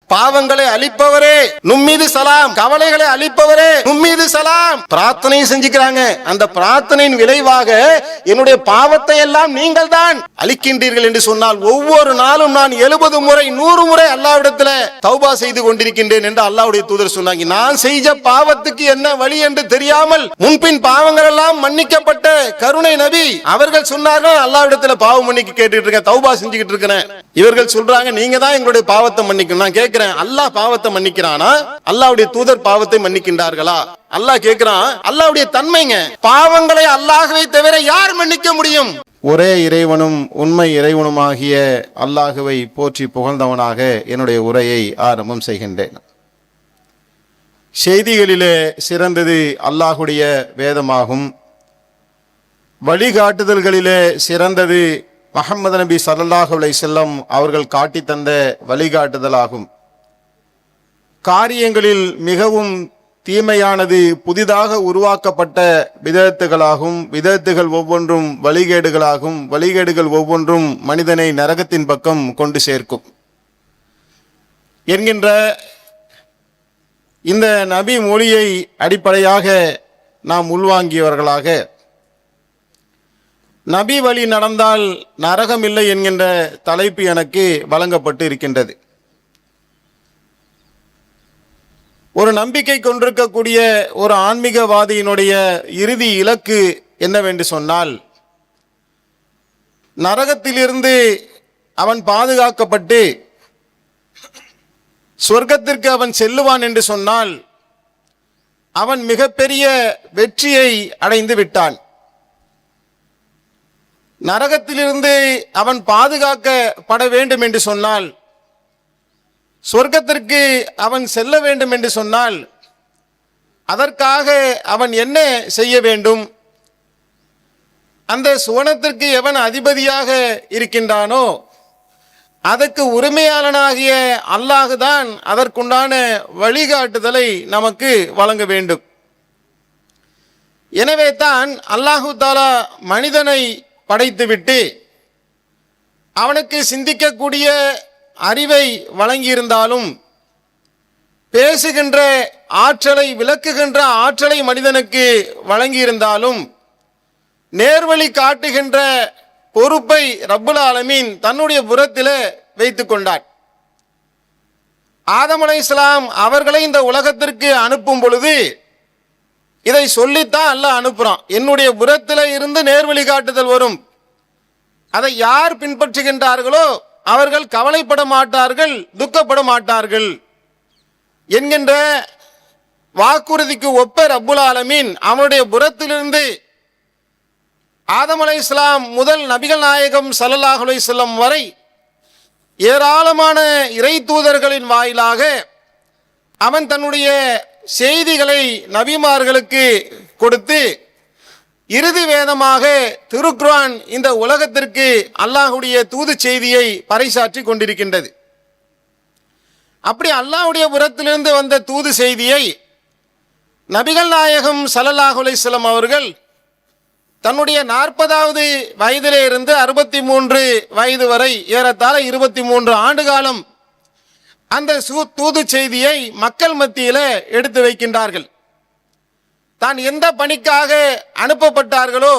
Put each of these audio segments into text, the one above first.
பாவங்களை அழிப்பவரே நும்மீது சலாம், கவலைகளை அழிப்பவரே நும்மீது சலாம். பிரார்த்தனை செஞ்சுக்கிறாங்க. அந்த பிரார்த்தனையின் விளைவாக என்னுடைய பாவத்தை எல்லாம் நீங்கள் தான் அழிக்கின்றீர்கள் என்று சொன்னால், ஒவ்வொரு நாளும் நான் 70 முறை 100 முறை அல்லாஹ்விடத்தில் தௌபா செய்து கொண்டிருக்கின்றேன் என்று அல்லாஹ்வுடைய தூதர் சொன்னாங்க. நான் செய்த பாவத்துக்கு என்ன வழி என்று தெரியாமல் முன்பின் பாவங்கள் எல்லாம் மன்னிக்கப்பட்ட கருணை நபி அவர்கள் சொன்னார்கள், அல்லாஹ்விடத்தில் பாவம் மன்னிக்க கேட்டுட்டு இருக்கேன், தௌபா செஞ்சுக்கிட்டு இருக்கிறேன். இவர்கள் சொல்றாங்க, நீங்க தான் எங்களுடைய பாவத்தை மன்னிக்கணும். நான் கேட்கிறேன், அல்லாஹ் பாவத்தை மன்னிக்கிறானா? அல்லாஹ்வுடைய தூதர் பாவத்தை மன்னிக்கின்றார்களா? அல்லாஹ் கேட்கிறான், அல்லாஹ்வுடைய தன்மைங்க, பாவங்களை அல்லாஹ்வை தவிர யார் மன்னிக்க முடியும்? ஒரே இறைவனும் உண்மை இறைவனுமாகிய அல்லாஹ்வை போற்றி புகழ்ந்தவனாக என்னுடைய உரையை ஆரம்பம் செய்கின்றேன். செய்திகளிலே சிறந்தது அல்லாஹ்வுடைய வேதமாகும். வழிகாட்டுதல்களிலே சிறந்தது முஹம்மது நபி ஸல்லல்லாஹு அலைஹி வஸல்லம் அவர்கள் காட்டி தந்த வழிகாட்டுதலாகும். காரியங்களில் மிகவும் தீமையானது புதிதாக உருவாக்கப்பட்ட விதத்துகளாகும். விதத்துகள் ஒவ்வொன்றும் வழிகேடுகளாகும். வழிகேடுகள் ஒவ்வொன்றும் மனிதனை நரகத்தின் பக்கம் கொண்டு சேர்க்கும் என்கின்ற இந்த நபி மொழியை அடிப்படையாக நாம் உள்வாங்கியவர்களாக, நபி வழி நடந்தால் நரகம் இல்லை என்கின்ற தலைப்பு எனக்கு வழங்கப்பட்டு இருக்கின்றது. ஒரு நம்பிக்கை கொண்டிருக்கக்கூடிய ஒரு ஆன்மீகவாதியினுடைய இறுதி இலக்கு என்னவென்று சொன்னால், நரகத்திலிருந்து அவன் பாதுகாக்கப்பட்டு சொர்க்கத்திற்கு அவன் செல்லுவான் என்று சொன்னால் அவன் மிகப்பெரிய வெற்றியை அடைந்து விட்டான். நரகத்திலிருந்து அவன் பாதுகாக்கப்பட வேண்டும் என்று சொன்னால், சொர்க்கத்திற்கு அவன் செல்ல வேண்டும் என்று சொன்னால், அதற்காக அவன் என்ன செய்ய வேண்டும்? அந்த சுவனத்திற்கு எவன் அதிபதியாக இருக்கின்றானோ அதற்கு உரிமையாளனாகிய அல்லாஹ் தான் அதற்குண்டான வழிகாட்டுதலை நமக்கு வழங்க வேண்டும். எனவே தான் அல்லாஹு தஆலா மனிதனை படைத்துவிட்டு அவனுக்கு சிந்திக்கக்கூடிய அறிவை வழங்கியிருந்தாலும், பேசுகின்ற ஆற்றலை, விளக்குகின்ற ஆற்றலை மனிதனுக்கு வழங்கியிருந்தாலும், நேர்வழி காட்டுகின்ற பொறுப்பை ரப்புல் ஆலமீன் தன்னுடைய புறத்திலே வைத்துக் கொண்டார். ஆதம் அலைஹிஸ்ஸலாம் அவர்களை இந்த உலகத்திற்கு அனுப்பும் பொழுது இதை சொல்லித்தான் அல்லாஹ் அனுப்புறான். என்னுடைய புறத்திலே இருந்து நேர்வழி காட்டுதல் வரும், அதை யார் பின்பற்றுகின்றார்களோ அவர்கள் கவலைப்பட மாட்டார்கள், துக்கப்பட மாட்டார்கள் என்கின்ற வாக்குறுதிக்கு ஒப்ப ரப்புல் ஆலமீன் அவனுடைய புறத்திலிருந்து ஆதம் அலைஹிஸ்ஸலாம் முதல் நபிகள் நாயகம் ஸல்லல்லாஹு அலைஹி வஸல்லம் வரை ஏராளமான இறை தூதர்களின் வாயிலாக அவன் தன்னுடைய செய்திகளை நபிமார்களுக்கு கொடுத்து, இறுதி வேதமாக திருக்குர்ஆன் இந்த உலகத்திற்கு அல்லாஹ்வுடைய தூது செய்தியை பறைசாற்றி கொண்டிருக்கின்றது. அப்படி அல்லாஹ்வுடைய புறத்திலிருந்து வந்த தூது செய்தியை நபிகள் நாயகம் ஸல்லல்லாஹு அலைஹி வஸல்லம் அவர்கள் தன்னுடைய 40வது வயதிலே இருந்து 63 வயது வரை ஏறத்தாழ 23 ஆண்டு காலம் அந்த தூது செய்தியை மக்கள் மத்தியில் எடுத்து வைக்கின்றார்கள். தான் எந்த பணிக்காக அனுப்பப்பட்டார்களோ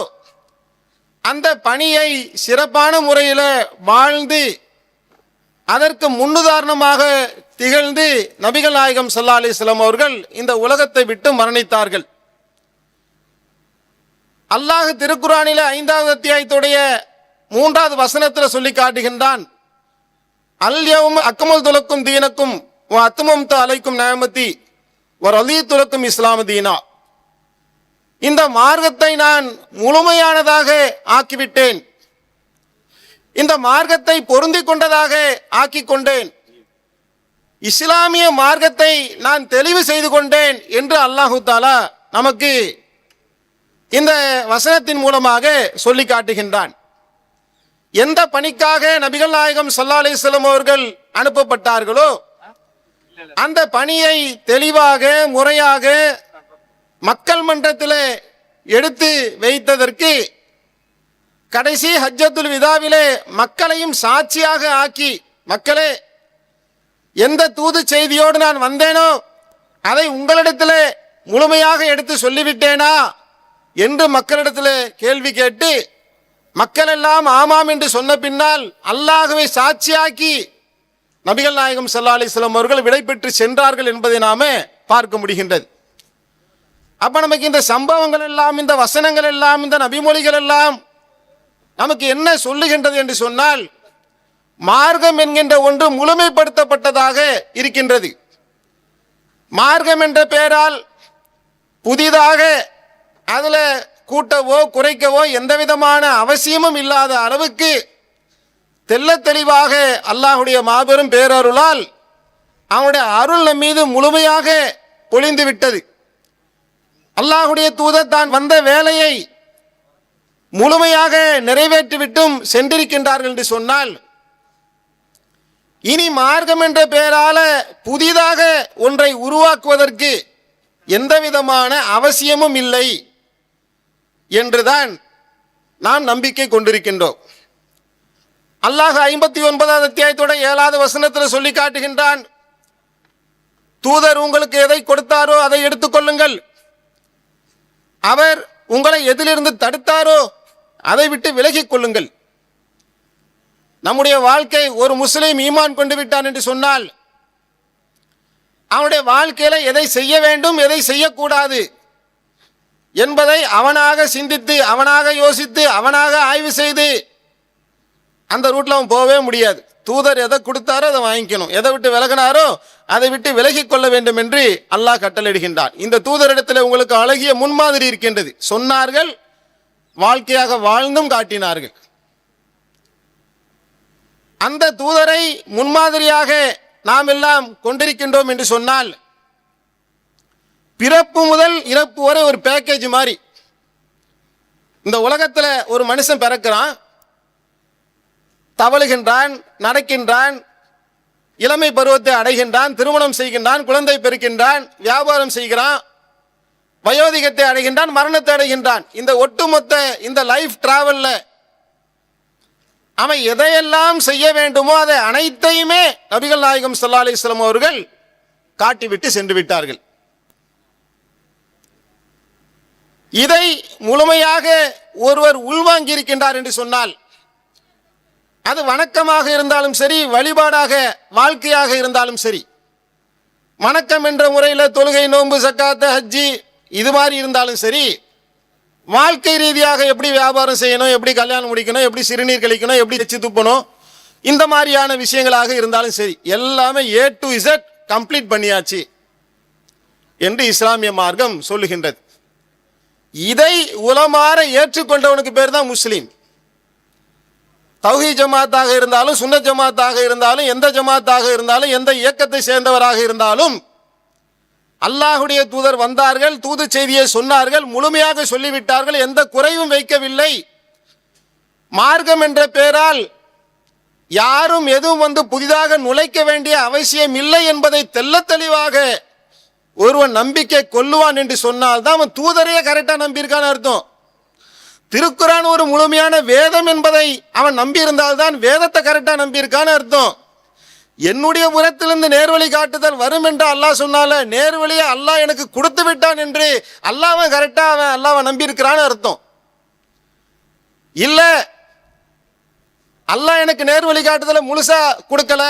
அந்த பணியை சிறப்பான முறையில் வாழ்ந்து அதற்கு முன்னுதாரணமாக திகழ்ந்து நபிகள் நாயகம் ஸல்லல்லாஹு அலைஹி வஸல்லம் அவர்கள் இந்த உலகத்தை விட்டு மரணித்தார்கள். அல்லாஹ் திருக்குர்ஆனிலே 5வது அத்தியாயத்துடைய 3வது வசனத்தில் சொல்லி காட்டுகின்றான், அல் யௌம அக்மல்து லக்கும் தீனக்கும் வ அத்மம்து அலைக்கும் நிஅமதி வ ரலீது லக்கும் இஸ்லாம் தீனா. இந்த மார்க்கத்தை நான் முழுமையானதாக ஆக்கிவிட்டேன், இந்த மார்க்கத்தை பொருந்தி கொண்டதாக ஆக்கிக் கொண்டேன், இஸ்லாமிய மார்க்கத்தை நான் தெளிவு செய்து கொண்டேன் என்று அல்லாஹு தஆலா நமக்கு இந்த வசனத்தின் மூலமாக சொல்லி காட்டுகின்றான். எந்த பணிக்காக நபிகள் நாயகம் ஸல்லல்லாஹு அலைஹி வஸல்லம் அவர்கள் அனுப்பப்பட்டார்களோ அந்த பணியை தெளிவாக முறையாக மக்கள் மன்றத்தில் எடுத்து வைத்ததற்கு கடைசி ஹஜ்ஜத்துல் விதாவிலே மக்களையும் சாட்சியாக ஆக்கி, மக்களே எந்த தூது செய்தியோடு நான் வந்தேனோ அதை உங்களிடத்தில் முழுமையாக எடுத்து சொல்லிவிட்டேனா என்று மக்களிடத்தில் கேள்வி கேட்டு மக்கள் எல்லாம் ஆமாம் என்று சொன்ன பின்னால் அல்லாஹ்வை சாட்சியாக்கி நபிகள் நாயகம் ஸல்லல்லாஹு அலைஹி வஸல்லம் அவர்கள் விடைபெற்று சென்றார்கள் என்பதை நாம பார்க்க முடிகின்றது. அப்ப நமக்கு இந்த சம்பவங்கள் எல்லாம், இந்த வசனங்கள் எல்லாம், இந்த நபிமொழிகள் எல்லாம் நமக்கு என்ன சொல்லுகின்றது என்று சொன்னால், மார்க்கம் என்கின்ற ஒன்று முழுமைப்படுத்தப்பட்டதாக இருக்கின்றது. மார்க்கம் என்ற பெயரால் புதிதாக அதில் கூட்டவோ குறைக்கவோ எந்த விதமான அவசியமும் இல்லாத அளவுக்கு தெள்ள தெளிவாக அல்லாஹுடைய மாபெரும் பேரருளால் அவனுடைய அருள் நம் மீது முழுமையாக பொழிந்து விட்டது. அல்லாஹுடைய தூதர் தான் வந்த வேலையை முழுமையாக நிறைவேற்றிவிட்டும் சென்றிருக்கின்றார்கள் என்று சொன்னால், இனி மார்க்கம் என்ற பெயரால புதிதாக ஒன்றை உருவாக்குவதற்கு எந்த விதமான அவசியமும் இல்லை என்றுதான் நாம் நம்பிக்கை கொண்டிருக்கின்றோம். அல்லாஹ் 59வது அத்தியாயத்தோட 7வது வசனத்தில் சொல்லி காட்டுகின்றான், தூதர் உங்களுக்கு எதை கொடுத்தாரோ அதை எடுத்துக்கொள்ளுங்கள், அவர் உங்களை எதிலிருந்து தடுத்தாரோ அதை விட்டு விலகிக் கொள்ளுங்கள். நம்முடைய வாழ்க்கை, ஒரு முஸ்லிம் ஈமான் கொண்டு விட்டான் என்று சொன்னால் அவனுடைய வாழ்க்கையில எதை செய்ய வேண்டும் எதை செய்யக்கூடாது என்பதை அவனாக சிந்தித்து, அவனாக யோசித்து, அவனாக ஆய்வு செய்து அந்த ரூட்ல அவன் போகவே முடியாது. தூதர் எதை கொடுத்தாரோ அதை வாங்கிக்கணும், எதை விட்டு விலகினாரோ அதை விட்டு விலகிக் கொள்ள வேண்டும் என்று அல்லாஹ் கட்டளையிடுகின்றான். இந்த தூதரிடத்தில் உங்களுக்கு அழகிய முன்மாதிரி இருக்கின்றது. சொன்னார்கள், வாழ்க்கையாக வாழ்ந்தும் காட்டினார்கள். அந்த தூதரை முன்மாதிரியாக நாம் எல்லாம் கொண்டிருக்கின்றோம் என்று சொன்னால், பிறப்பு முதல் இறப்பு வரை ஒரு பேக்கேஜ் மாதிரி. இந்த உலகத்தில் ஒரு மனுஷன் பிறக்கிறான், தவழுகின்றான், நடக்கின்றான், இளமை பருவத்தை அடைகின்றான், திருமணம் செய்கின்றான், குழந்தை பெறுகின்றான், வியாபாரம் செய்கிறான், வயோதிகத்தை அடைகின்றான், மரணத்தை அடைகின்றான். இந்த ஒட்டுமொத்த இந்த லைஃப் டிராவல்ல அவன் எதையெல்லாம் செய்ய வேண்டுமோ அதை அனைத்தையுமே நபிகள் நாயகம் ஸல்லல்லாஹு அலைஹி வஸல்லம் அவர்கள் காட்டிவிட்டு சென்று விட்டார்கள். இதை முழுமையாக ஒருவர் உள்வாங்கி இருக்கின்றார் என்று சொன்னால், அது வணக்கமாக இருந்தாலும் சரி, வழிபாடாக வாழ்க்கையாக இருந்தாலும் சரி, வணக்கம் என்ற முறையில் தொழுகை, நோன்பு, சக்காத்து, ஹஜ்ஜி இது மாதிரி இருந்தாலும் சரி, வாழ்க்கை ரீதியாக எப்படி வியாபாரம் செய்யணும், எப்படி கல்யாணம் முடிக்கணும், எப்படி சிறுநீர் கழிக்கணும், எப்படி எச்சி துப்பணும், இந்த மாதிரியான விஷயங்களாக இருந்தாலும் சரி, எல்லாமே A to Z கம்ப்ளீட் பண்ணியாச்சு என்று இஸ்லாமிய மார்க்கம் சொல்லுகின்றது. இதை உலமாற ஏற்றுக்கொண்டவனுக்கு பேர் தான் முஸ்லீம். தௌஹீத் ஜமாத்தாக இருந்தாலும், சுன்னத் ஜமாத்தாக இருந்தாலும், எந்த ஜமாத்தாக இருந்தாலும், எந்த இயக்கத்தை சேர்ந்தவராக இருந்தாலும், அல்லாஹுடைய தூதர் வந்தார்கள், தூது செய்தியை சொன்னார்கள், முழுமையாக சொல்லிவிட்டார்கள், எந்த குறைவும் வைக்கவில்லை. மார்க்கம் என்ற பெயரால் யாரும் எதுவும் வந்து புதிதாக நுழைக்க வேண்டிய அவசியம் இல்லை என்பதை தெள்ள தெளிவாக ஒருவன் நம்பிக்கை கொள்ளுவான் என்று சொன்னால் தான் அவன் தூதரையே கரெக்டா நம்பியிருக்கான்னு அர்த்தம். திருக்குரான் ஒரு முழுமையான வேதம் என்பதை அவன் நம்பியிருந்தால்தான் வேதத்தை கரெக்டா நம்பியிருக்கான்னு அர்த்தம். என்னுடைய புறத்திலிருந்து நேர்வழி காட்டுதல் வரும் என்று அல்லாஹ் சொன்னால, நேர்வழியை அல்லாஹ் எனக்கு கொடுத்து விட்டான் என்று அல்லாஹ்வை கரெக்டா அவன் அல்லாஹ்வை நம்பியிருக்கிறான்னு அர்த்தம். இல்ல, அல்லாஹ் எனக்கு நேர்வழி காட்டுதலை முழுசா கொடுக்கல,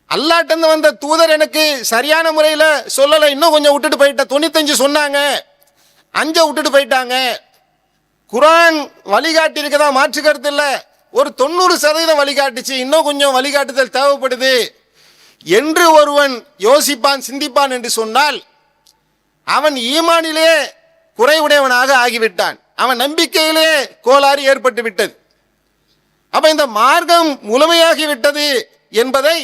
அல்லாஹ்ட்ட வந்த தூதர் எனக்கு சரியான முறையில் சொல்லலை, இன்னும் கொஞ்சம் விட்டுட்டு போயிட்ட, 95 சொன்னாங்க, 5 விட்டுட்டு போயிட்டாங்க, குரான் வழிகாட்டி இருக்கதா மாற்று கருத்து இல்லை, ஒரு 90% வழிகாட்டுச்சு, இன்னும் கொஞ்சம் வழிகாட்டுதல் தேவைப்படுது என்று ஒருவன் யோசிப்பான், சிந்திப்பான் என்று சொன்னால் அவன் ஈமானிலே குறைவுடையவனாக ஆகிவிட்டான், அவன் நம்பிக்கையிலே கோளாறு ஏற்பட்டு விட்டது. அப்ப இந்த மார்க்கம் முழுமையாகிவிட்டது என்பதை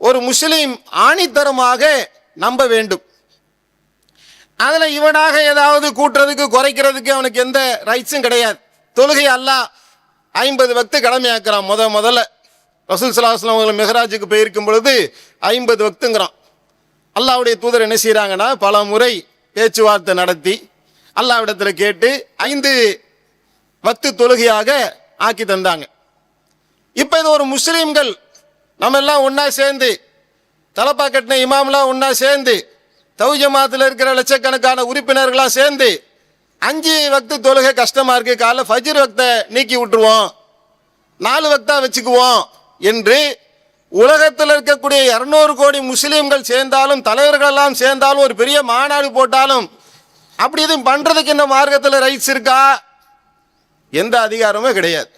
ஒரு முஸ்லிம் ஆணித்தரமாக நம்ப வேண்டும். அதில் இவனாக ஏதாவது கூட்டுறதுக்கு குறைக்கிறதுக்கு அவனுக்கு எந்த ரைட்ஸும் கிடையாது. தொழுகை அல்லாஹ் 50 வக்து கடமையாக்குறான். முதல்ல ரசூல் ஸல்லல்லாஹு அலைஹி வஸல்லம் அவர்கள் மெஹராஜுக்கு போயிருக்கும் பொழுது 50 வக்துங்கிறான். அல்லாஹ்வுடைய தூதர் என்ன செய்கிறாங்கன்னா, பல முறை பேச்சுவார்த்தை நடத்தி அல்லாஹ்விடத்தில் கேட்டு 5 வக்து தொழுகையாக ஆக்கி தந்தாங்க. இப்போ இது ஒரு முஸ்லீம்கள் நம்ம எல்லாம் ஒன்றா சேர்ந்து தலப்பா கட்டின இமாம்லாம் ஒன்றா சேர்ந்து தௌஹீத் ஜமாத்தில் இருக்கிற லட்சக்கணக்கான உறுப்பினர்களாக சேர்ந்து 5 வக்து தொழுகை கஷ்டமாக இருக்குது, காலைல ஃபஜ்ர் வக்தை நீக்கி விட்டுருவோம், 4 வக்தா வச்சுக்குவோம் என்று உலகத்தில் இருக்கக்கூடிய 200 கோடி முஸ்லீம்கள் சேர்ந்தாலும் தலைவர்களெல்லாம் சேர்ந்தாலும் ஒரு பெரிய மாநாடு போட்டாலும் அப்படி எதுவும் பண்ணுறதுக்கு இந்த மார்க்கத்தில் ரைட்ஸ் இருக்கா? எந்த அதிகாரமும் கிடையாது.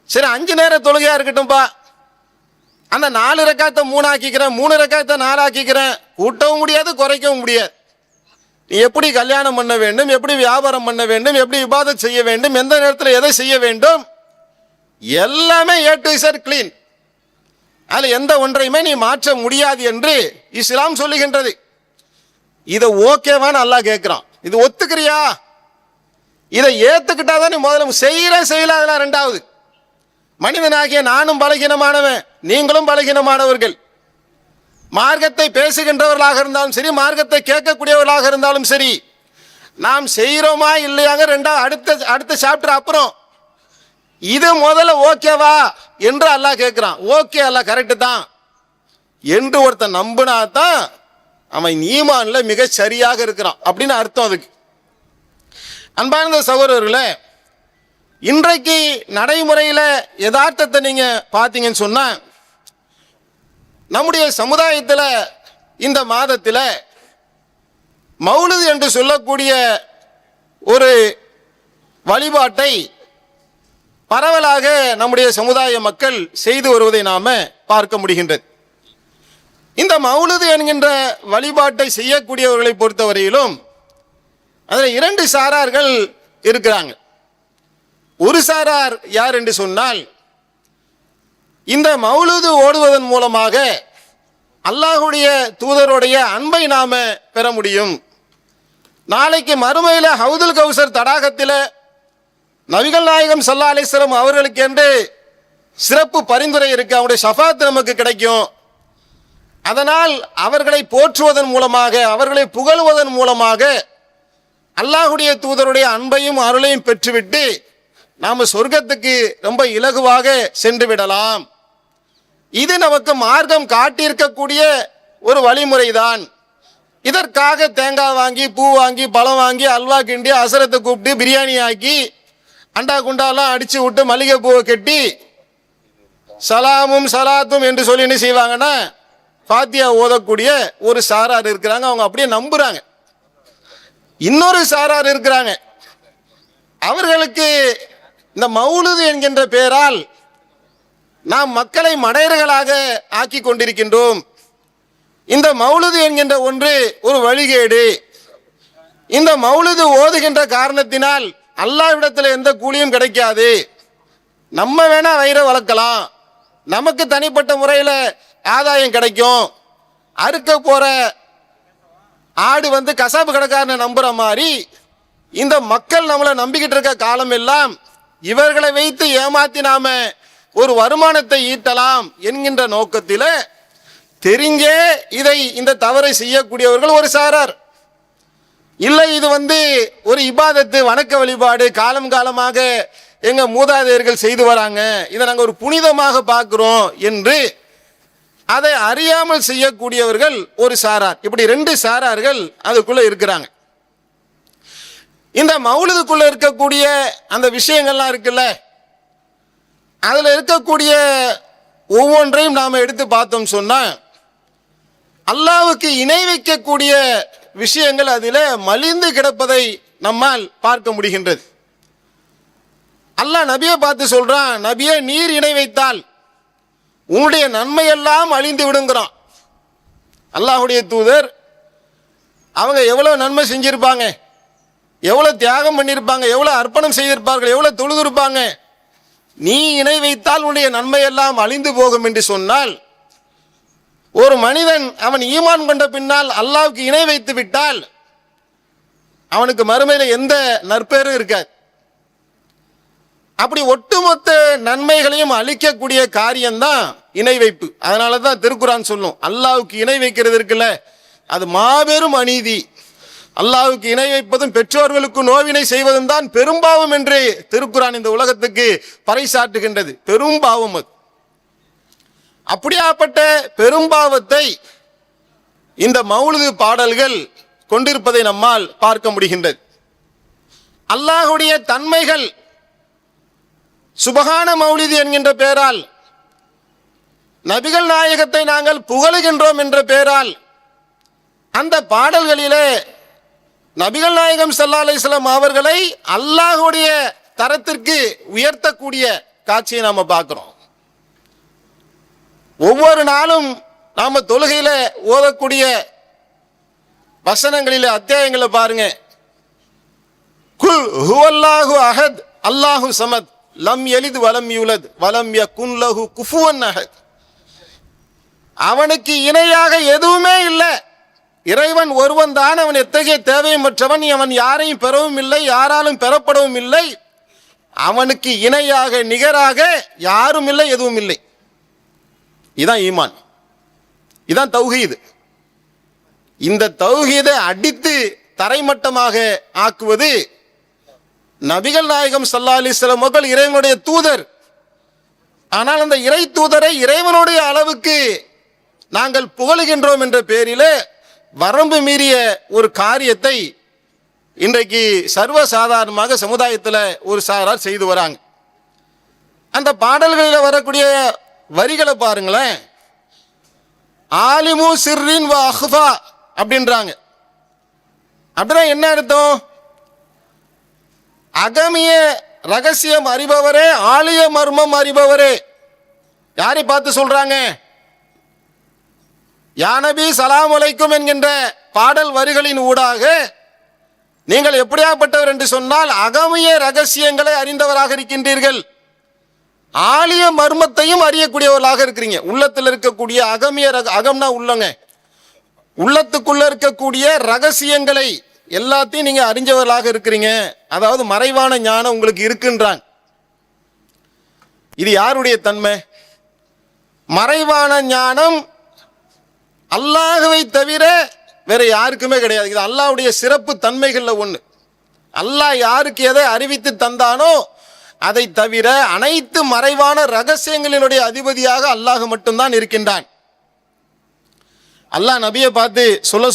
சரி 5 நேர தொழுகையாக இருக்கட்டும்பா, அந்த 4 ரக்காத்தை 3 ஆக்கிக்கிறேன், 3 ரக்காத்தை 4 ஆக்கிக்கிறேன், கூட்டவும் முடியாது குறைக்கவும் முடியாது. நீ எப்படி கல்யாணம் பண்ண வேண்டும், எப்படி வியாபாரம் பண்ண வேண்டும், எப்படி இபாதத் செய்ய வேண்டும், எந்த நேரத்தில் எதை செய்ய வேண்டும், எல்லாமே A to Z கிளீன். அதில் எந்த ஒன்றையுமே நீ மாற்ற முடியாது என்று இஸ்லாம் சொல்லுகின்றது. இதை ஓகேவான்னு அல்லாஹ் கேட்குறான். இது ஒத்துக்கிறியா? இதை ஏற்றுக்கிட்டா தான் நீ முதல்ல செய்யல அதெல்லாம் ரெண்டாவது. மனிதனாகிய நானும் பலகீனமானவன், நீங்களும் பலகீனமானவர்கள். மார்க்கத்தை பேசுகின்றவர்களாக இருந்தாலும் சரி, மார்க்கத்தை கேட்கக்கூடியவர்களாக இருந்தாலும் சரி, நாம் செய்கிறோமா இல்லையாங்க அடுத்த சாப்டர் அப்புறம். இது முதல்ல ஓகேவா என்று அல்லாஹ் கேட்குறான். ஓகே, அல்லாஹ் கரெக்டு தான் என்று ஒருத்தன் நம்பினா தான் அவன் ஈமான்ல மிக சரியாக இருக்கிறான் அப்படின்னு அர்த்தம். அதுக்கு அன்பார்ந்த சகோதரர்களே, இன்றைக்கு நடைமுறையில் யதார்த்தத்தை நீங்கள் பார்த்தீங்கன்னு சொன்னால், நம்முடைய சமுதாயத்தில் இந்த மாதத்தில் மௌலிது என்று சொல்லக்கூடிய ஒரு வழிபாட்டை பரவலாக நம்முடைய சமுதாய மக்கள் செய்து வருவதை நாம் பார்க்க முடிகின்றது. இந்த மௌலிது என்கின்ற வழிபாட்டை செய்யக்கூடியவர்களை பொறுத்தவரையிலும் அதில் 2 சாரார்கள் இருக்கிறாங்க. ஒரு சாரார் யார் என்று சொன்னால், இந்த மௌலிது ஓடுவதன் மூலமாக அல்லாஹுடைய தூதருடைய அன்பை நாம பெற முடியும். நாளைக்கு மறுமையில் ஹவுதுல் கௌசர் தடாகத்தில் நபிகள் நாயகம் ஸல்லல்லாஹு அலைஹி வஸல்லம் அவர்களுக்கு என்று சிறப்பு பரிந்துரை இருக்கு, அவருடைய ஷஃபாத் நமக்கு கிடைக்கும். அதனால் அவர்களை போற்றுவதன் மூலமாக, அவர்களை புகழ்வதன் மூலமாக அல்லாஹுடைய தூதருடைய அன்பையும் அருளையும் பெற்றுவிட்டு நாம் சொர்க்கத்துக்கு ரொம்ப இலகுவாக சென்று விடலாம். இது நமக்கு மார்க்கம் காட்டியிருக்கக்கூடிய ஒரு வழிமுறைதான். இதற்காக தேங்காய் வாங்கி, பூ வாங்கி, பழம் வாங்கி, அல்வா கிண்டி, அசரத்தை கூப்பிட்டு பிரியாணி ஆக்கி, அண்டா குண்டாலாம் அடிச்சு விட்டு மல்லிகை பூவை கட்டி சலாமும் சலாத்தும் என்று சொல்லி என்ன செய்வாங்கன்னா ஃபாத்தியா ஓதக்கூடிய ஒரு சாரார் இருக்கிறாங்க. அவங்க அப்படியே நம்புறாங்க. இன்னொரு சாரார் இருக்கிறாங்க, அவர்களுக்கு இந்த மௌலிது என்கின்ற பெயரால் நாம் மக்களை மடையர்களாக ஆக்கி கொண்டிருக்கின்றோம். இந்த மௌலிது என்கின்ற ஒன்று ஒரு வழிகேடு. இந்த மௌலிது ஓதுகின்ற காரணத்தினால் அல்லாஹ்விடத்தில் எந்த கூலியும் கிடைக்காது. நம்ம வேணா வயிறை வளர்க்கலாம், நமக்கு தனிப்பட்ட முறையில் ஆதாயம் கிடைக்கும். அறுக்க போற ஆடு கசாப்பு கடைக்காரனை நம்புற மாதிரி இந்த மக்கள் நம்மளை நம்பிக்கிட்டு இருக்க காலம் எல்லாம் இவர்களை வைத்து ஏமாத்தி நாம ஒரு வருமானத்தை ஈட்டலாம் என்கின்ற நோக்கத்தில் தெரிஞ்சே இந்த தவறை செய்யக்கூடியவர்கள் ஒரு சாரார். இல்லை, இது ஒரு இபாதத்து, வணக்க வழிபாடு, காலம் காலமாக எங்க மூதாதையர்கள் செய்து வராங்க, இதை நாங்கள் ஒரு புனிதமாக பார்க்கிறோம் என்று அதை அறியாமல் செய்யக்கூடியவர்கள் ஒரு சாரார். இப்படி 2 சாரார்கள் அதுக்குள்ள இருக்கிறாங்க. இந்த மௌலிதுக்குள்ள இருக்கக்கூடிய அந்த விஷயங்கள்லாம் இருக்குல்ல, அதில் இருக்கக்கூடிய ஒவ்வொன்றையும் நாம் எடுத்து பார்த்தோம் சொன்னா, அல்லாஹ்வுக்கு இணை வைக்கக்கூடிய விஷயங்கள் அதில் மலிந்து கிடப்பதை நம்மால் பார்க்க முடிகின்றது. அல்லாஹ் நபியை பார்த்து சொல்றான், நபியே நீர் இணை வைத்தால் உன்னுடைய நன்மையெல்லாம் அழிந்து விடுங்கிறான். அல்லாஹுடைய தூதர் அவங்க எவ்வளவு நன்மை செஞ்சிருப்பாங்க, எவ்வளவு தியாகம் பண்ணியிருப்பாங்க, எவ்வளவு அர்ப்பணம் செய்திருப்பார்கள், எவ்வளவு தொழுதிருப்பாங்க. நீ இணை வைத்தால் உன்னுடைய நன்மையெல்லாம் அழிந்து போகும் என்று சொன்னால், ஒரு மனிதன் அவன் ஈமான் கொண்ட பின்னால் அல்லாஹ்வுக்கு இணை வைத்து விட்டால் அவனுக்கு மறுமையில் எந்த நற்பேரும் இருக்காது. அப்படி ஒட்டுமொத்த நன்மைகளையும் அளிக்கக்கூடிய காரியம்தான் இணை வைப்பு. அதனால தான் திருக்குரான் சொல்லும், அல்லாஹ்வுக்கு இணை வைக்கிறது இருக்குல்ல, அது மாபெரும் அநீதி. அல்லாஹ்வுக்கு இணை வைப்பதும் பெற்றோர்களுக்கு நோவினை செய்வதும் தான் பெரும்பாவம் என்று திருக்குரான் இந்த உலகத்துக்கு பறைசாற்றுகின்றது. பெரும் பாவம் அது. அப்படியாப்பட்ட பெரும்பாவத்தை இந்த மௌலிது பாடல்கள் கொண்டிருப்பதை நம்மால் பார்க்க முடிகின்றது. அல்லாஹுடைய தன்மைகள் சுபஹான மௌலிது என்கின்ற பெயரால், நபிகள் நாயகத்தை நாங்கள் புகழுகின்றோம் என்ற பெயரால் அந்த பாடல்களிலே நபிகள் நாயகம் ஸல்லல்லாஹு அலைஹி வஸல்லம் அவர்களை அல்லாஹுடைய தரத்திற்கு உயர்த்தக்கூடிய காட்சியை நாம பார்க்கிறோம். ஒவ்வொரு நாளும் நாம தொழுகையில ஓதக்கூடிய வசனங்களில அத்தியாயங்களை பாருங்க. குல் ஹுவல்லாஹு அஹத் அல்லாஹு ஸமத் லம் யலித் வலம் யூலத் வலம் யகுன் லஹு குஃபுவன் அஹத். அவனுக்கு இணையாக எதுவுமே இல்லை, இறைவன் ஒருவன் தான், அவன் எத்தகைய தேவையற்றவன், அவன் யாரையும் பெறவும் இல்லை, யாராலும் பெறப்படவும் இல்லை, அவனுக்கு இணையாக நிகராக யாரும் இல்லை, எதுவும் இல்லை. இதான் ஈமான், இதான் தௌஹீத். இந்த தௌஹீதை அடித்து தரைமட்டமாக ஆக்குவது நபிகள் நாயகம் ஸல்லல்லாஹு அலைஹி வஸல்லம் அவர்கள் இறைவனுடைய தூதர். ஆனால் அந்த இறை தூதரை இறைவனுடைய அளவுக்கு நாங்கள் புகழுகின்றோம் என்ற பெயரிலே வரம்பு மீறிய ஒரு காரியத்தை இன்றைக்கு சர்வசாதாரணமாக சமுதாயத்தில் ஒரு சாரார் செய்து வராங்க. அந்த பாடல்களில் வரக்கூடிய வரிகளை பாருங்களேன். ஆலிமு சிர்ரின் வ அஹ்ஃபா அப்படின்றாங்க. அப்படின்னா என்ன அர்த்தம்? அகமிய ரகசியம் அறிபவரே, ஆலிய மர்மம் அறிபவரே. யாரை பார்த்து சொல்றாங்க? யா நபி சலாம் அலைக்கும் என்கின்ற பாடல் வரிகளின் ஊடாக நீங்கள் எப்படியாப்பட்டவர் என்று சொன்னால் அகமிய ரகசியங்களை அறிந்தவராக இருக்கின்றீர்கள், ஆலிய மர்மத்தையும் அறியக்கூடியவர்களாக இருக்கிறீங்க. உள்ளத்தில் இருக்கக்கூடிய அகமிய அகம்னா உள்ளங்க, உள்ளத்துக்குள்ள இருக்கக்கூடிய ரகசியங்களை எல்லாத்தையும் நீங்க அறிஞ்சவர்களாக இருக்கிறீங்க. அதாவது மறைவான ஞானம் உங்களுக்கு இருக்குன்றாங்க. இது யாருடைய தன்மை? மறைவான ஞானம் அல்லாஹ்வை தவிர வேற யாருக்குமே கிடையாது. இது அல்லாஹ்வுடைய சிறப்பு தன்மைகள்ல ஒண்ணு. அல்லாஹ் யாருக்கு எதை அறிவித்து தந்தானோ அதை தவிர அனைத்து மறைவான ரகசியங்களினுடைய அதிபதியாக அல்லாஹ் மட்டும்தான் இருக்கின்றான். அல்லாஹ் நபியை பார்த்து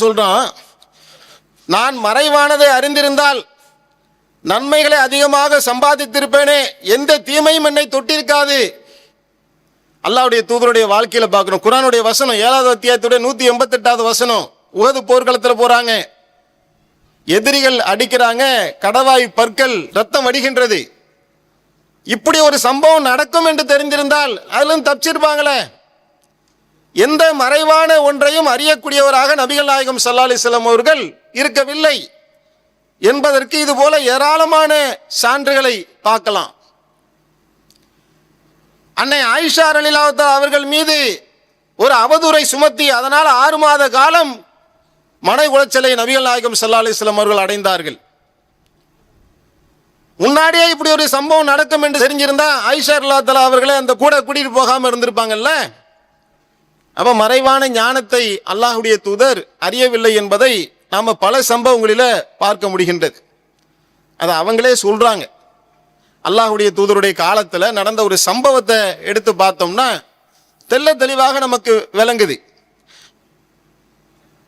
சொல்றான், நான் மறைவானதை அறிந்திருந்தால் நன்மைகளை அதிகமாக சம்பாதித்திருப்பேனே, எந்த தீமையும் என்னை தொட்டிருக்காது. அல்லாஹ்வுடைய தூதருடைய வாழ்க்கையில பார்க்கிறோம். குர்ஆனுடைய வசனம் 7வது அத்தியாயத்துடைய 188வது வசனம். உஹது போர்க்களத்தில் போறாங்க, எதிரிகள் அடிக்கிறாங்க, கடவாய் பற்கள் ரத்தம் வடிகின்றது. இப்படி ஒரு சம்பவம் நடக்கும் என்று தெரிந்திருந்தால் அதிலும் தப்பிச்சிருப்பாங்களே. எந்த மறைவான ஒன்றையும் அறியக்கூடியவராக நபிகள் நாயகம் ஸல்லல்லாஹு அலைஹி வஸல்லம் அவர்கள் இருக்கவில்லை என்பதற்கு இது போல ஏராளமான சான்றுகளை பார்க்கலாம். அன்னை ஆயிஷா ரலியல்லாஹு தஆலா அவர்கள் மீது ஒரு அவதூறை சுமத்தி அதனால் 6 மாத காலம் மன உளைச்சலை நபிகள் நாயகம் ஸல்லல்லாஹு அலைஹி வஸல்லம் அவர்கள் அடைந்தார்கள். முன்னாடியே இப்படி ஒரு சம்பவம் நடக்கும் என்று தெரிஞ்சிருந்தா ஆயிஷா ரலியல்லாஹு தஆலா அவர்களை அந்த கூட கூட்டிட்டு போகாம இருந்திருப்பாங்கல்ல. அப்ப மறைவான ஞானத்தை அல்லாஹ்வுடைய தூதர் அறியவில்லை என்பதை நாம பல சம்பவங்களில பார்க்க முடிகின்றது. அதை அவங்களே சொல்றாங்க. அல்லாஹ்வுடைய தூதருடைய காலத்துல நடந்த ஒரு சம்பவத்தை எடுத்து பார்த்தோம்னா தெள்ள தெளிவாக நமக்கு விளங்குது.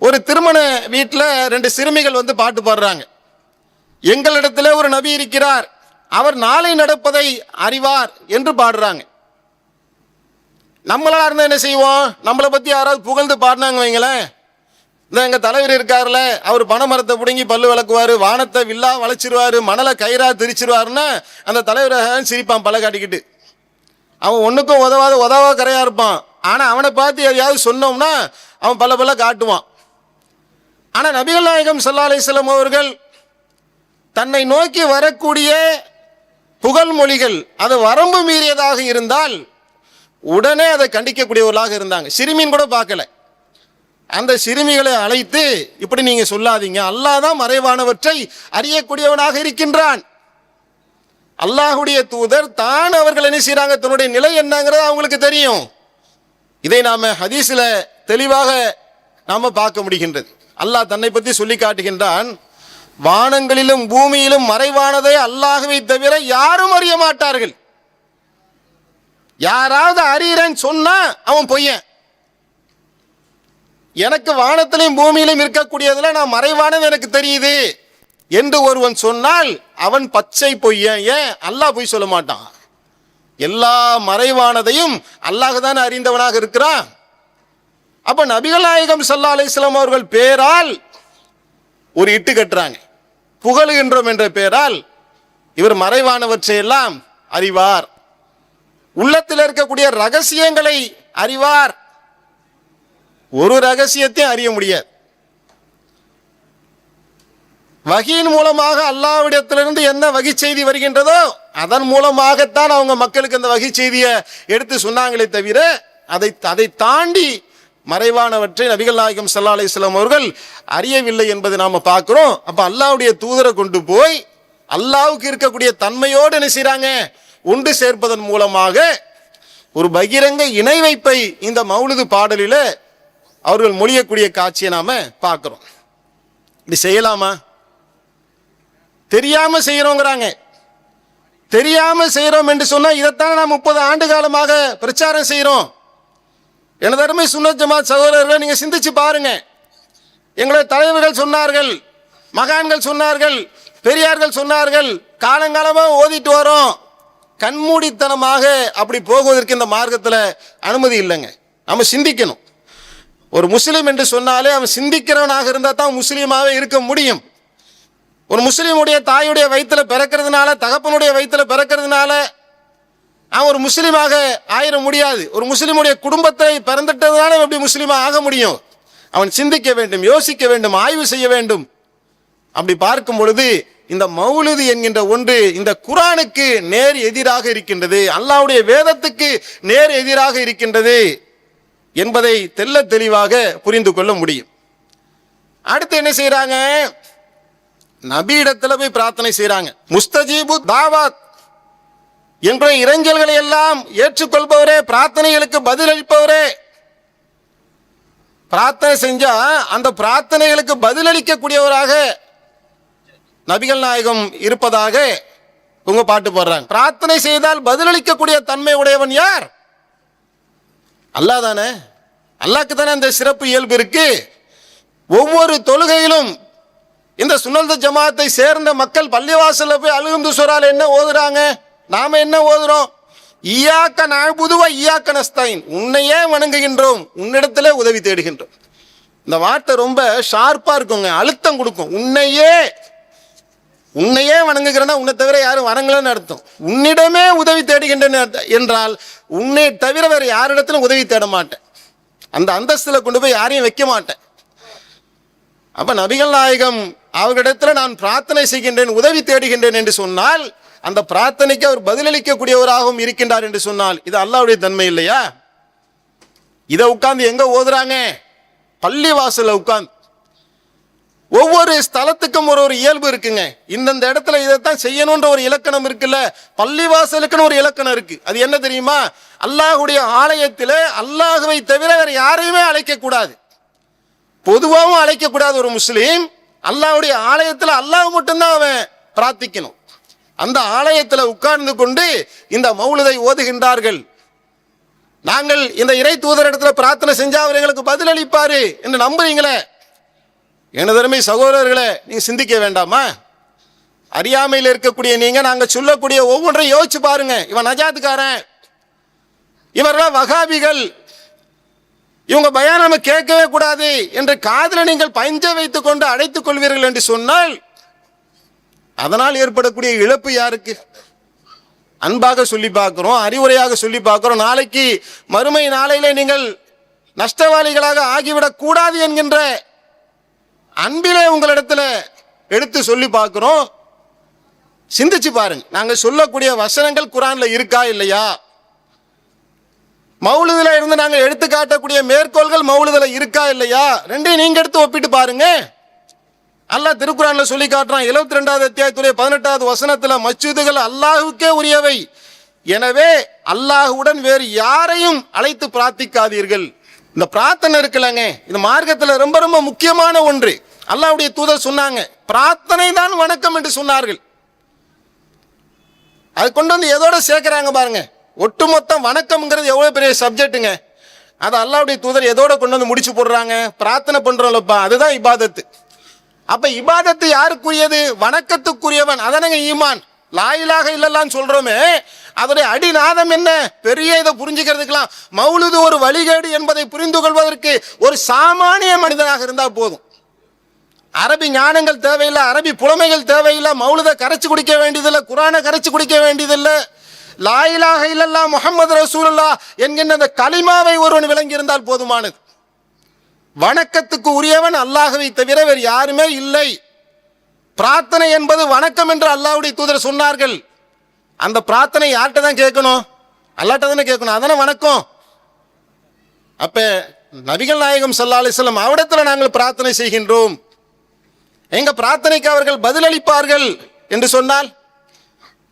ஒரு திருமண வீட்டில் 2 சிறுமிகள் வந்து பாட்டு பாடுறாங்க. எங்களிடத்துல ஒரு நபி இருக்கிறார், அவர் நாளை நடப்பதை அறிவார் என்று பாடுறாங்க. நம்மளா இருந்தா என்ன செய்வோம்? நம்மளை பத்தி யாராவது புகழ்ந்து பாடினாங்க வைங்களேன், இந்த எங்க தலைவர் இருக்காருல, அவர் பனை மரத்தை பிடுங்கி பல்லு விளக்குவாரு, வானத்தை வில்லா வளைச்சிருவாரு, மணலை கயிறா திரிச்சிருவாருன்னா அந்த தலைவரை சிரிப்பான் பல காட்டிக்கிட்டு. அவன் ஒன்றுக்கும் உதவா கரையா இருப்பான். ஆனா அவனை பார்த்து எதையாவது சொன்னோம்னா அவன் பல பல காட்டுவான். ஆனா நபிகள் நாயகம் ஸல்லல்லாஹு அலைஹி வஸல்லம் அவர்கள் தன்னை நோக்கி வரக்கூடிய புகழ் மொழிகள் அது வரம்பு மீறியதாக இருந்தால் உடனே அதை கண்டிக்கக்கூடியவர்களாக இருந்தாங்க. சிறுமியின் கூட பார்க்கல. அந்த சிறுமிகளை அழைத்து இப்படி நீங்க சொல்லாதீங்க, அல்லாஹ் தான் மறைவானவற்றை அறியக்கூடியவனாக இருக்கின்றான். அல்லாஹ்வுடைய தூதர் தான் அவர்கள் என்ன செய்றாங்க, தன்னுடைய நிலை என்னங்கிறது அவங்களுக்கு தெரியும். இதை நாம ஹதீஸ்ல தெளிவாக நாம பார்க்க முடிகின்றது. அல்லாஹ் தன்னை பற்றி சொல்லி காட்டுகின்றான், வானங்களிலும் பூமியிலும் மறைவானதை அல்லாஹ்வை தவிர யாரும் அறிய மாட்டார்கள். யாராவது அறியறேன்னு சொன்னா அவன் பொய்யன். எனக்கு வானத்திலையும் பூமியிலும் இருக்கக்கூடியதுல நான் மறைவானது எனக்கு தெரியுது என்று ஒருவன் சொன்னால் அவன் பச்சை பொய்யன். ஏன்? அல்லாஹ் பொய் சொல்ல மாட்டான். எல்லா மறைவானதையும் அல்லாஹ் தான் அறிந்தவனாக இருக்கிறான். அப்ப நபிகள் நாயகம் ஸல்லல்லாஹு அலைஹி வஸல்லம் அவர்கள் பேரால் ஒரு இட்டு கட்டுறாங்க, புகழுகின்றோம் என்ற பெயரால். இவர் மறைவானவற்றை எல்லாம் அறிவார், உள்ளத்தில் இருக்கக்கூடிய ரகசியங்களை அறிவார். ஒரு ரகசியத்தையும் அறிய முடியாது. வகியின் மூலமாக அல்லாஹ்விடத்திலிருந்து என்ன வகி செய்தி வருகின்றதோ அதன் மூலமாகத்தான் அவங்க மக்களுக்கு அந்த வகி செய்தியை எடுத்து சொன்னாங்களே தவிர அதை தாண்டி மறைவானவற்றை நபிகள் நாயகம் ஸல்லல்லாஹு அலைஹி வஸல்லம் அவர்கள் அறியவில்லை என்பதை நாம பார்க்கிறோம். அப்ப அல்லாஹ்வுடைய தூதரை கொண்டு போய் அல்லாஹ்வுக்கு இருக்கக்கூடிய தன்மையோடு என்ன செய்றாங்க? ஒன்று சேர்ப்பதன் மூலமாக ஒரு பகிரங்க இணை வைப்பை இந்த மௌலிது பாடலில அவர்கள் மொழியக்கூடிய காட்சியை நாம பார்க்கிறோம். இப்படி செய்யலாமா? தெரியாம செய்யறோங்கிறாங்க. தெரியாம செய்யறோம் என்று சொன்னா இதைத்தான் நாம் 30 ஆண்டு காலமாக பிரச்சாரம் செய்யறோம். எனது அருமை சுன்னத் ஜமாத் சகோதரர்களை நீங்க சிந்திச்சு பாருங்க. எங்களுடைய தலைவர்கள் சொன்னார்கள், மகான்கள் சொன்னார்கள், பெரியார்கள் சொன்னார்கள், காலங்காலமா ஓதிட்டு வரோம். கண்மூடித்தனமாக அப்படி போகுவதற்கு இந்த மார்க்கத்தில் அனுமதி இல்லைங்க. நம்ம சிந்திக்கணும். ஒரு முஸ்லீம் என்று சொன்னாலே அவன் சிந்திக்கிறவனாக இருந்தால் தான் முஸ்லீமாவே இருக்க முடியும். ஒரு முஸ்லீமுடைய தாயுடைய வயிற்றில் பிறக்கிறதுனால, தகப்பனுடைய வயிற்றில் பிறக்கிறதுனால அவன் ஒரு முஸ்லீமாக ஆயிட முடியாது. ஒரு முஸ்லீமுடைய குடும்பத்தில் பிறந்துட்டதுனால எப்படி முஸ்லீமாக ஆக முடியும்? அவன் சிந்திக்க வேண்டும், யோசிக்க வேண்டும், ஆய்வு செய்ய வேண்டும். அப்படி பார்க்கும் பொழுது இந்த மௌலிது என்கின்ற ஒன்று இந்த குர்ஆனுக்கு நேர் எதிராக இருக்கின்றது, அல்லாஹ்வுடைய வேதத்துக்கு நேர் எதிராக இருக்கின்றது என்பதை தெள்ள தெளிவாக புரிந்து கொள்ள முடியும். அடுத்து என்ன செய்யறாங்க? நபி இடத்துல போய் பிரார்த்தனை செய்யறாங்க. முஸ்தஜீபு தாவாத் என்ற இறைஞ்சல்களை எல்லாம் ஏற்றுக்கொள்பவரே, பிரார்த்தனைகளுக்கு பதிலளிப்பவரே. பிரார்த்தனை செஞ்சா அந்த பிரார்த்தனைகளுக்கு பதிலளிக்கக்கூடியவராக நபிகள் நாயகம் இருப்பதாக உங்க பாட்டு போடுறாங்க. பிரார்த்தனை செய்தால் பதிலளிக்கக்கூடிய தன்மை உடையவன் யார்? அல்லாஹ் தானே. அல்லாஹ்க்கு தானே அந்த சிறப்பு இயல்பு இருக்கு. ஒவ்வொரு தொழுகையிலும் இந்த சுன்னத் ஜமாத்தை சேர்ந்த மக்கள் பள்ளிவாசல்ல போய் அல்ஹம்து சூரால என்ன ஓதுறாங்க? நாம என்ன ஓதுறோம்? இய்யாக நஅபுது வ இய்யாக நஸ்தஈன், உன்னையே வணங்குகின்றோம், உன்னிடத்திலே உதவி தேடுகின்றோம். இந்த வார்த்தை ரொம்ப ஷார்ப்பா இருக்குங்க, அழுத்தம் கொடுக்கும். உன்னையே வணங்குகிறேன்னா உன்னை தவிர யாரும் வணங்கலன்னு அர்த்தம். உன்னிடமே உதவி தேடுகின்றன என்றால் உன்னை தவிர வேற யாரிடத்திலும் உதவி தேட மாட்டேன், அந்த அந்தஸ்துல கொண்டு போய் யாரையும் வைக்க மாட்டேன். அப்ப நபிகள் நாயகம் அவர்களிடத்துல நான் பிரார்த்தனை செய்கின்றேன், உதவி தேடுகின்றேன் என்று சொன்னால் அந்த பிரார்த்தனைக்கு அவர் பதிலளிக்கக்கூடியவராகவும் இருக்கின்றார் என்று சொன்னால் இது அல்லாஹ்வுடைய தன்மை இல்லையா? இதை உட்கார்ந்து எங்க ஓதுறாங்க? பள்ளி வாசல்ல உட்கார்ந்து. ஒவ்வொரு ஸ்தலத்துக்கும் ஒரு இயல்பு இருக்குங்க. இந்தந்த இடத்துல இதைத்தான் செய்யணும்ன்ற ஒரு இலக்கணம் இருக்குல்ல. பள்ளிவாசலுக்குன்னு ஒரு இலக்கணம் இருக்கு. அது என்ன தெரியுமா? அல்லாஹ்வுடைய ஆலயத்தில் அல்லாஹ்வை தவிர வேற யாரையுமே அழைக்க கூடாது, பொதுவாகவும் அழைக்க கூடாது. ஒரு முஸ்லீம் அல்லாஹ்வுடைய ஆலயத்தில் அல்லாஹ் மட்டும்தான் அவன் பிரார்த்திக்கணும். அந்த ஆலயத்தில் உட்கார்ந்து கொண்டு இந்த மௌலிதை ஓதுகின்றார்கள். நாங்கள் இந்த இறை தூதரிடத்தில் பிரார்த்தனை செஞ்சா அவர் எங்களுக்கு பதிலளிப்பாரு என்று நம்புறீங்களே. எனதருமை சகோதரர்களை நீங்க சிந்திக்க வேண்டாமா? அறியாமையில் இருக்கக்கூடிய நீங்க நாங்க சொல்லக்கூடிய ஒவ்வொன்றையும் யோசிச்சு பாருங்க. இவன் நஜாத்துக்காரன், இவர்கள் வகாபிகள், இவங்க பயான் நம்ம கேட்கவே கூடாது என்று காதில் நீங்கள் பஞ்ச வைத்துக் கொண்டு அடைத்துக் கொள்வீர்கள் என்று சொன்னால் அதனால் ஏற்படக்கூடிய இழப்பு யாருக்கு? அன்பாக சொல்லி பார்க்கிறோம், அறிவுரையாக சொல்லி பார்க்கிறோம். நாளைக்கு மறுமை நாளையிலே நீங்கள் நஷ்டவாளிகளாக ஆகிவிடக் கூடாது என்கின்ற அன்பிலே உங்களிடத்துல எடுத்து சொல்லி பார்க்கிறோம். சிந்திச்சு பாருங்க, நாங்க சொல்லக்கூடிய வசனங்கள் குர்ஆன்ல இருக்கா இல்லையா? மௌலிதுல இருந்து நாங்க எடுத்து காட்டக்கூடிய மேற்கோள்கள் மௌலிதுல இருக்கா இல்லையா? ரெண்டையும் நீங்க எடுத்து ஒப்பிட்டு பாருங்க. அல்லாஹ் திருக்குர்ஆன்ல சொல்லி காட்டுறான். 72வது அத்தியாயத்துடைய 18வது வசனத்துல மஸ்ஜிதுகள் அல்லாஹ்வுக்கே உரியவை, எனவே அல்லாஹ்வுடன் வேறு யாரையும் அழைத்து பிரார்த்திக்காதீர்கள். இந்த பிரார்த்தனை இருக்குல்லங்க, இந்த மார்க்கத்தில் ரொம்ப ரொம்ப முக்கியமான ஒன்று. அல்லாஹ்வுடைய தூதர் சொன்னாங்க, பிரார்த்தனை தான் வணக்கம் என்று சொன்னார்கள். அது கொண்டு வந்து எதோட சேர்க்கிறாங்க பாருங்க. ஒட்டுமொத்த வணக்கம்ங்கிறது எவ்வளவு பெரிய சப்ஜெக்ட்டுங்க. அது அல்லாஹ்வுடைய தூதர் எதோட கொண்டு வந்து முடிச்சு போடுறாங்க? பிரார்த்தனை பண்றோம்லப்பா, அதுதான் இபாதத்து. அப்ப இபாதத்து யாருக்குரியது? வணக்கத்துக்குரியவன். அதானங்க ஈமான். லா இலாஹ இல்லல்லாஹ்னு சொல்றோமே, அதோடைய அடிநாதம் என்ன? பெரிய இதை புரிஞ்சுக்கிறதுக்கெல்லாம் மௌலுது ஒரு வழிகேடு என்பதை புரிந்து கொள்வதற்கு ஒரு சாமானிய மனிதனாக இருந்தா போதும். அரபி ஞானங்கள் தேவையில்லை, அரபி புலமைகள் தேவையில்லை, மௌலுதை கரைச்சு குடிக்க வேண்டியதில்லை, குரானை கரைச்சு குடிக்க வேண்டியதில்லை. லா இலாஹ இல்லல்லாஹ் முஹம்மது ரசூலுல்லாஹ் என்கின்ற அந்த கலிமாவை ஒருவன் விளங்கி இருந்தால் போதுமானது. வணக்கத்துக்கு உரியவன் அல்லாஹ்வை தவிர வேறு யாருமே இல்லை. பிரார்த்தனை என்பது வணக்கம் என்று அல்லாஹ்வுடைய தூதர் சொன்னார்கள். அந்த பிரார்த்தனை யார்கிட்ட தான் கேட்கணும்? அல்லாஹ்ட்ட தானே கேட்கணும். அதானே வணக்கம். அப்ப நபிகள் நாயகம் ஸல்லல்லாஹு அலைஹி வஸல்லம் அவரிடத்தில் நாங்கள் பிரார்த்தனை செய்கின்றோம், எங்க பிரார்த்தனைக்கு அவர்கள் பதிலளிப்பார்கள் என்று சொன்னால்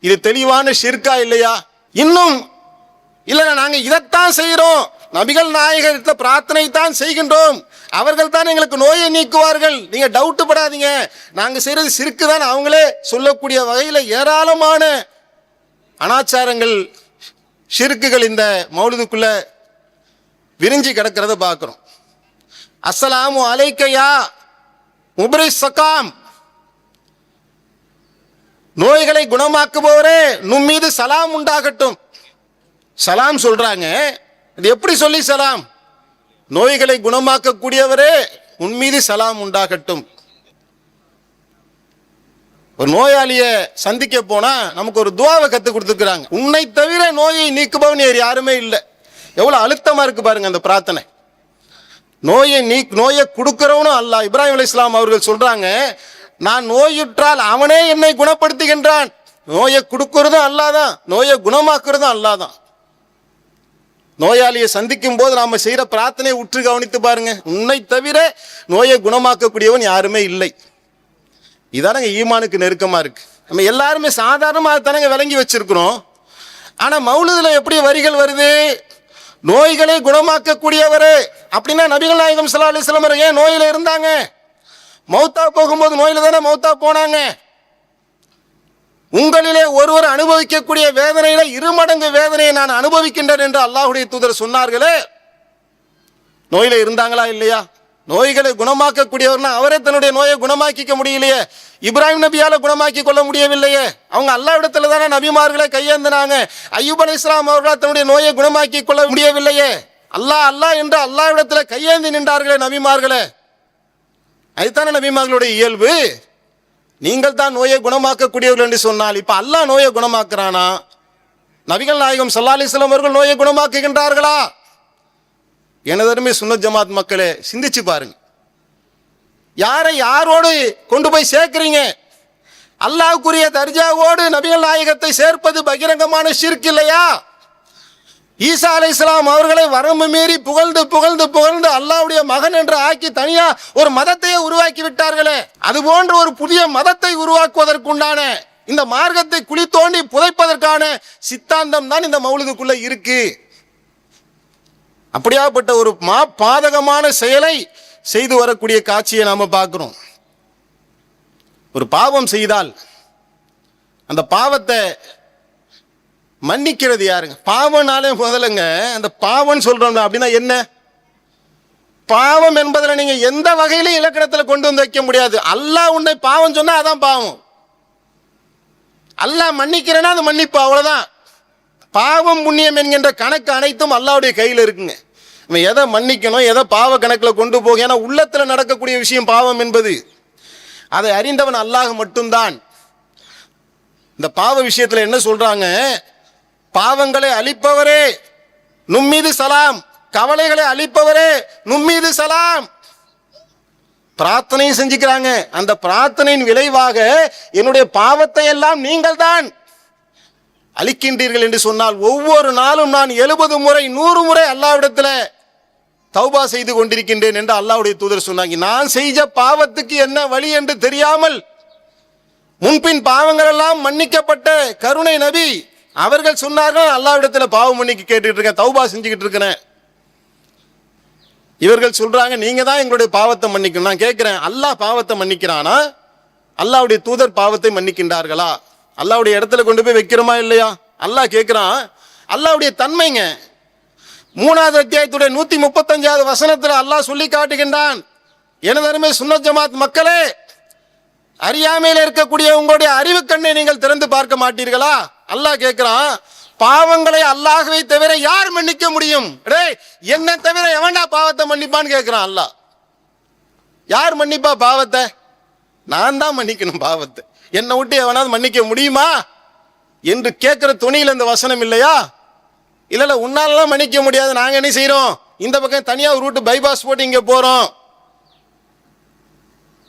இது தெளிவான ஷிர்கா இல்லையா? இன்னும் இல்ல, நாங்க இதைத்தான் செய்யறோம், நபிகள் நாயகத்தில் பிரார்த்தனை தான் செய்கின்றோம், அவர்கள் தான் எங்களுக்கு நோயை நீக்குவார்கள், நீங்க டவுட் படாதீங்க, நாங்க செய்யறது சிறுக்கு தான் அவங்களே சொல்லக்கூடிய வகையில் ஏராளமான அனாச்சாரங்கள், ஷிர்க்குகள் இந்த மௌலிதுக்குள்ள விரிஞ்சி கிடக்கிறத பார்க்கிறோம். அஸ்ஸலாமு அலைக்கையா முப்ரி சகாம், நோய்களை குணமாக்குபவரே நும்மீது சலாம் உண்டாகட்டும். சலாம் சொல்றாங்க, இது எப்படி சொல்லி சலாம்? நோய்களை குணமாக்கக்கூடியவரே உன்மீது சலாம் உண்டாகட்டும். ஒரு நோயாளிய சந்திக்க போனா நமக்கு ஒரு துவாவை கத்து கொடுத்துக்கிறாங்க, உன்னை தவிர நோயை நீக்குபவன் யாருமே இல்லை. எவ்வளவு அழுத்தமா இருக்கு பாருங்க அந்த பிரார்த்தனை. நோயை கொடுக்கிறவனும் அல்லாஹ். இப்ராஹிம் அலைஹிஸ்ஸலாம் அவர்கள் சொல்றாங்க, நான் நோயுற்றால் அவனே என்னை குணப்படுத்துகின்றான். நோயை கொடுக்கிறதும் அல்லாஹ் தான், நோயை குணமாக்குறதும் அல்லாஹ் தான். நோயாளியை சந்திக்கும் போது நாம செய்யற பிரார்த்தனை உற்று கவனித்து பாருங்க, உன்னை தவிர நோயை குணமாக்கக்கூடியவன் யாருமே இல்லை. இதானங்க ஈமானுக்கு நெருக்கமா இருக்கு. நம்ம எல்லாருமே சாதாரணமாக தானங்க விளங்கி வச்சிருக்கிறோம். ஆனா மௌலிதுல எப்படி வரிகள் வருது? நோய்களை குணமாக்கக்கூடியவரே அப்படின்னா நபிகள் நாயகம் ஸல்லல்லாஹு அலைஹி வஸல்லம் ஏன் நோயில இருந்தாங்க? மௌத்தா போகும்போது நோயில தானே மௌத்தா போனாங்க. உங்களிலே ஒருவர் அனுபவிக்கக்கூடிய வேதனையில 2 மடங்கு வேதனையை நான் அனுபவிக்கின்றேன் என்று அல்லாஹ்வுடைய தூதர் சொன்னார்களே, நோயில இருந்தாங்களா இல்லையா? நோய்களை குணமாக்கக்கூடியவர்னா அவரே தன்னுடைய நோயை குணமாக்கிக்க முடியலையே. இப்ராஹிம் நபியால குணமாக்கி கொள்ள முடியவில்லையே. அவங்க அல்லாஹ்விடத்துல தானே நபிமார்களை கையேந்தினாங்க. அய்யூப் அலைஹிஸ்ஸலாம் அவர்களால் தன்னுடைய நோயை குணமாக்கி கொள்ள முடியவில்லையே. அல்லாஹ் அல்லாஹ் என்று அல்லாஹ்விடத்துல கையேந்தி நின்றார்களே நபிமார்களே. அதுதானே நபிமார்களுடைய இயல்பு. நீங்கள் தான் நோயை குணமாக்கக்கூடியவர்கள் என்று சொன்னால் இப்ப அல்லாஹ் நோயை குணமாக்குறானா? நபிகள் நாயகம் ஸல்லல்லாஹு அலைஹி வஸல்லம் அவர்கள் நோயை குணமாக்குகின்றார்களா? எனதருமை சுன்னத் ஜமாத் மக்களே, சிந்திச்சு பாருங்க, யாரை யாரோடு கொண்டு போய் சேர்க்கிறீங்க? அல்லாஹ்வுக்குரிய தர்ஜாவோடு நபிகள் நாயகத்தை சேர்ப்பது பகிரங்கமான ஷிர்க் இல்லையா? ஈசா அலைஹிஸ்ஸலாம் அவர்களை வரம்பு மீறி புகழ்ந்து புகழ்ந்து புகழ்ந்து அல்லாஹ்வுடைய மகன் என்று ஆக்கி தனியா ஒரு மதத்தையே உருவாக்கி விட்டார்களே. அது போன்ற ஒரு புதிய மதத்தை உருவாக்குவதற்குண்டான இந்த மார்க்கத்தை குழி தோண்டி புதைப்பதற்கான சித்தாந்தம் தான் இந்த மௌலிதுக்குள்ள இருக்கு. அப்படியாப்பட்ட ஒரு பாதகமான செயலை செய்து வரக்கூடிய காட்சியை நாம பார்க்கிறோம். ஒரு பாவம் செய்தால் அந்த பாவத்தை மன்னிக்கிறது யாருங்க? பாவனாலே முதலங்க அந்த பாவம் சொல்றோம் அப்படின்னா என்ன? பாவம் என்பதில் நீங்க எந்த வகையிலும் இலக்கணத்துல கொண்டு வந்து வைக்க முடியாது. அல்லாஹ் உன்னை பாவம் சொன்னா அதான் பாவம். அல்லாஹ் மன்னிக்கிறேன்னா அது மன்னிப்பு, அவ்வளவுதான். பாவம் புண்ணியம் என்கின்ற கணக்கு அனைத்தும் அல்லாஹ்வுடைய கையில் இருக்குங்க. இவன் எதை மன்னிக்கணும், எதை பாவ கணக்கில் கொண்டு போக, ஏன்னா உள்ளத்தில் நடக்கக்கூடிய விஷயம் பாவம் என்பது அதை அறிந்தவன் அல்லாஹ் மட்டும்தான். இந்த பாவ விஷயத்தில் என்ன சொல்றாங்க? பாவங்களை அழிப்பவரே நும்மீது சலாம், கவலைகளை அழிப்பவரே நும்மீது சலாம். பிரார்த்தனையும் செஞ்சுக்கிறாங்க. அந்த பிரார்த்தனையின் விளைவாக என்னுடைய பாவத்தை எல்லாம் நீங்கள் தான் அழிக்கின்றீர்கள் என்று சொன்னால் ஒவ்வொரு நாளும் நான் 70 முறை 100 முறை அல்லாஹ்விடத்தில் தௌபா செய்து கொண்டிருக்கின்றேன் என்று அல்லாஹ்வுடைய தூதர் சொன்னாங்க. நான் செய்த பாவத்துக்கு என்ன வழி என்று தெரியாமல் முன்பின் பாவங்கள் எல்லாம் மன்னிக்கப்பட்ட கருணை நபி அவர்கள் சொன்னார்கள், அல்லாஹ்விடத்தில் பாவம் மன்னிக்க கேட்டுக்கிட்டு இருக்கேன், தௌபா செஞ்சுக்கிட்டு இருக்கிறேன். இவர்கள் சொல்றாங்க, நீங்க தான் எங்களுடைய பாவத்தை மன்னிக்கணும். நான் கேட்கிறேன், அல்லாஹ் பாவத்தை மன்னிக்கிறானா? அல்லாஹ்வுடைய தூதர் பாவத்தை மன்னிக்கின்றார்களா? அல்லாஹ்வுடைய இடத்துல கொண்டு போய் வைக்கிறோமா இல்லையா? அல்லாஹ் கேட்கிறான், அல்லாஹ்வுடைய தன்மைங்க. 3வது அத்தியாயத்துடைய 135வது வசனத்தில் அல்லாஹ் சொல்லி காட்டுகின்றான், எனது அருமை சுன்னத் ஜமாத் மக்களே, அறியாமையில் இருக்கக்கூடிய உங்களுடைய அறிவு கண்ணை நீங்கள் திறந்து பார்க்க மாட்டீர்களா? அல்லாஹ் கேட்கிறான், பாவங்களை அல்லாஹ்வை தவிர யார் மன்னிக்க முடியும்? டேய், என்ன தவிர எவன்டா பாவத்தை மன்னிப்பான்னு கேட்கிறான் அல்லாஹ். யார் மன்னிப்பா பாவத்தை? நான் தான் மன்னிக்கணும் பாவத்தை. என்னை விட்டு எவனாவது மன்னிக்க முடியுமா என்று கேட்கிற துணியில் இந்த வசனம் இல்லையா? இல்ல உன்னாலலாம் மன்னிக்க முடியாது, நாங்க என்ன செய்யறோம், இந்த பக்கம் தனியா ஒரு ரூட்டு பைபாஸ் போட்டு இங்க போறோம்,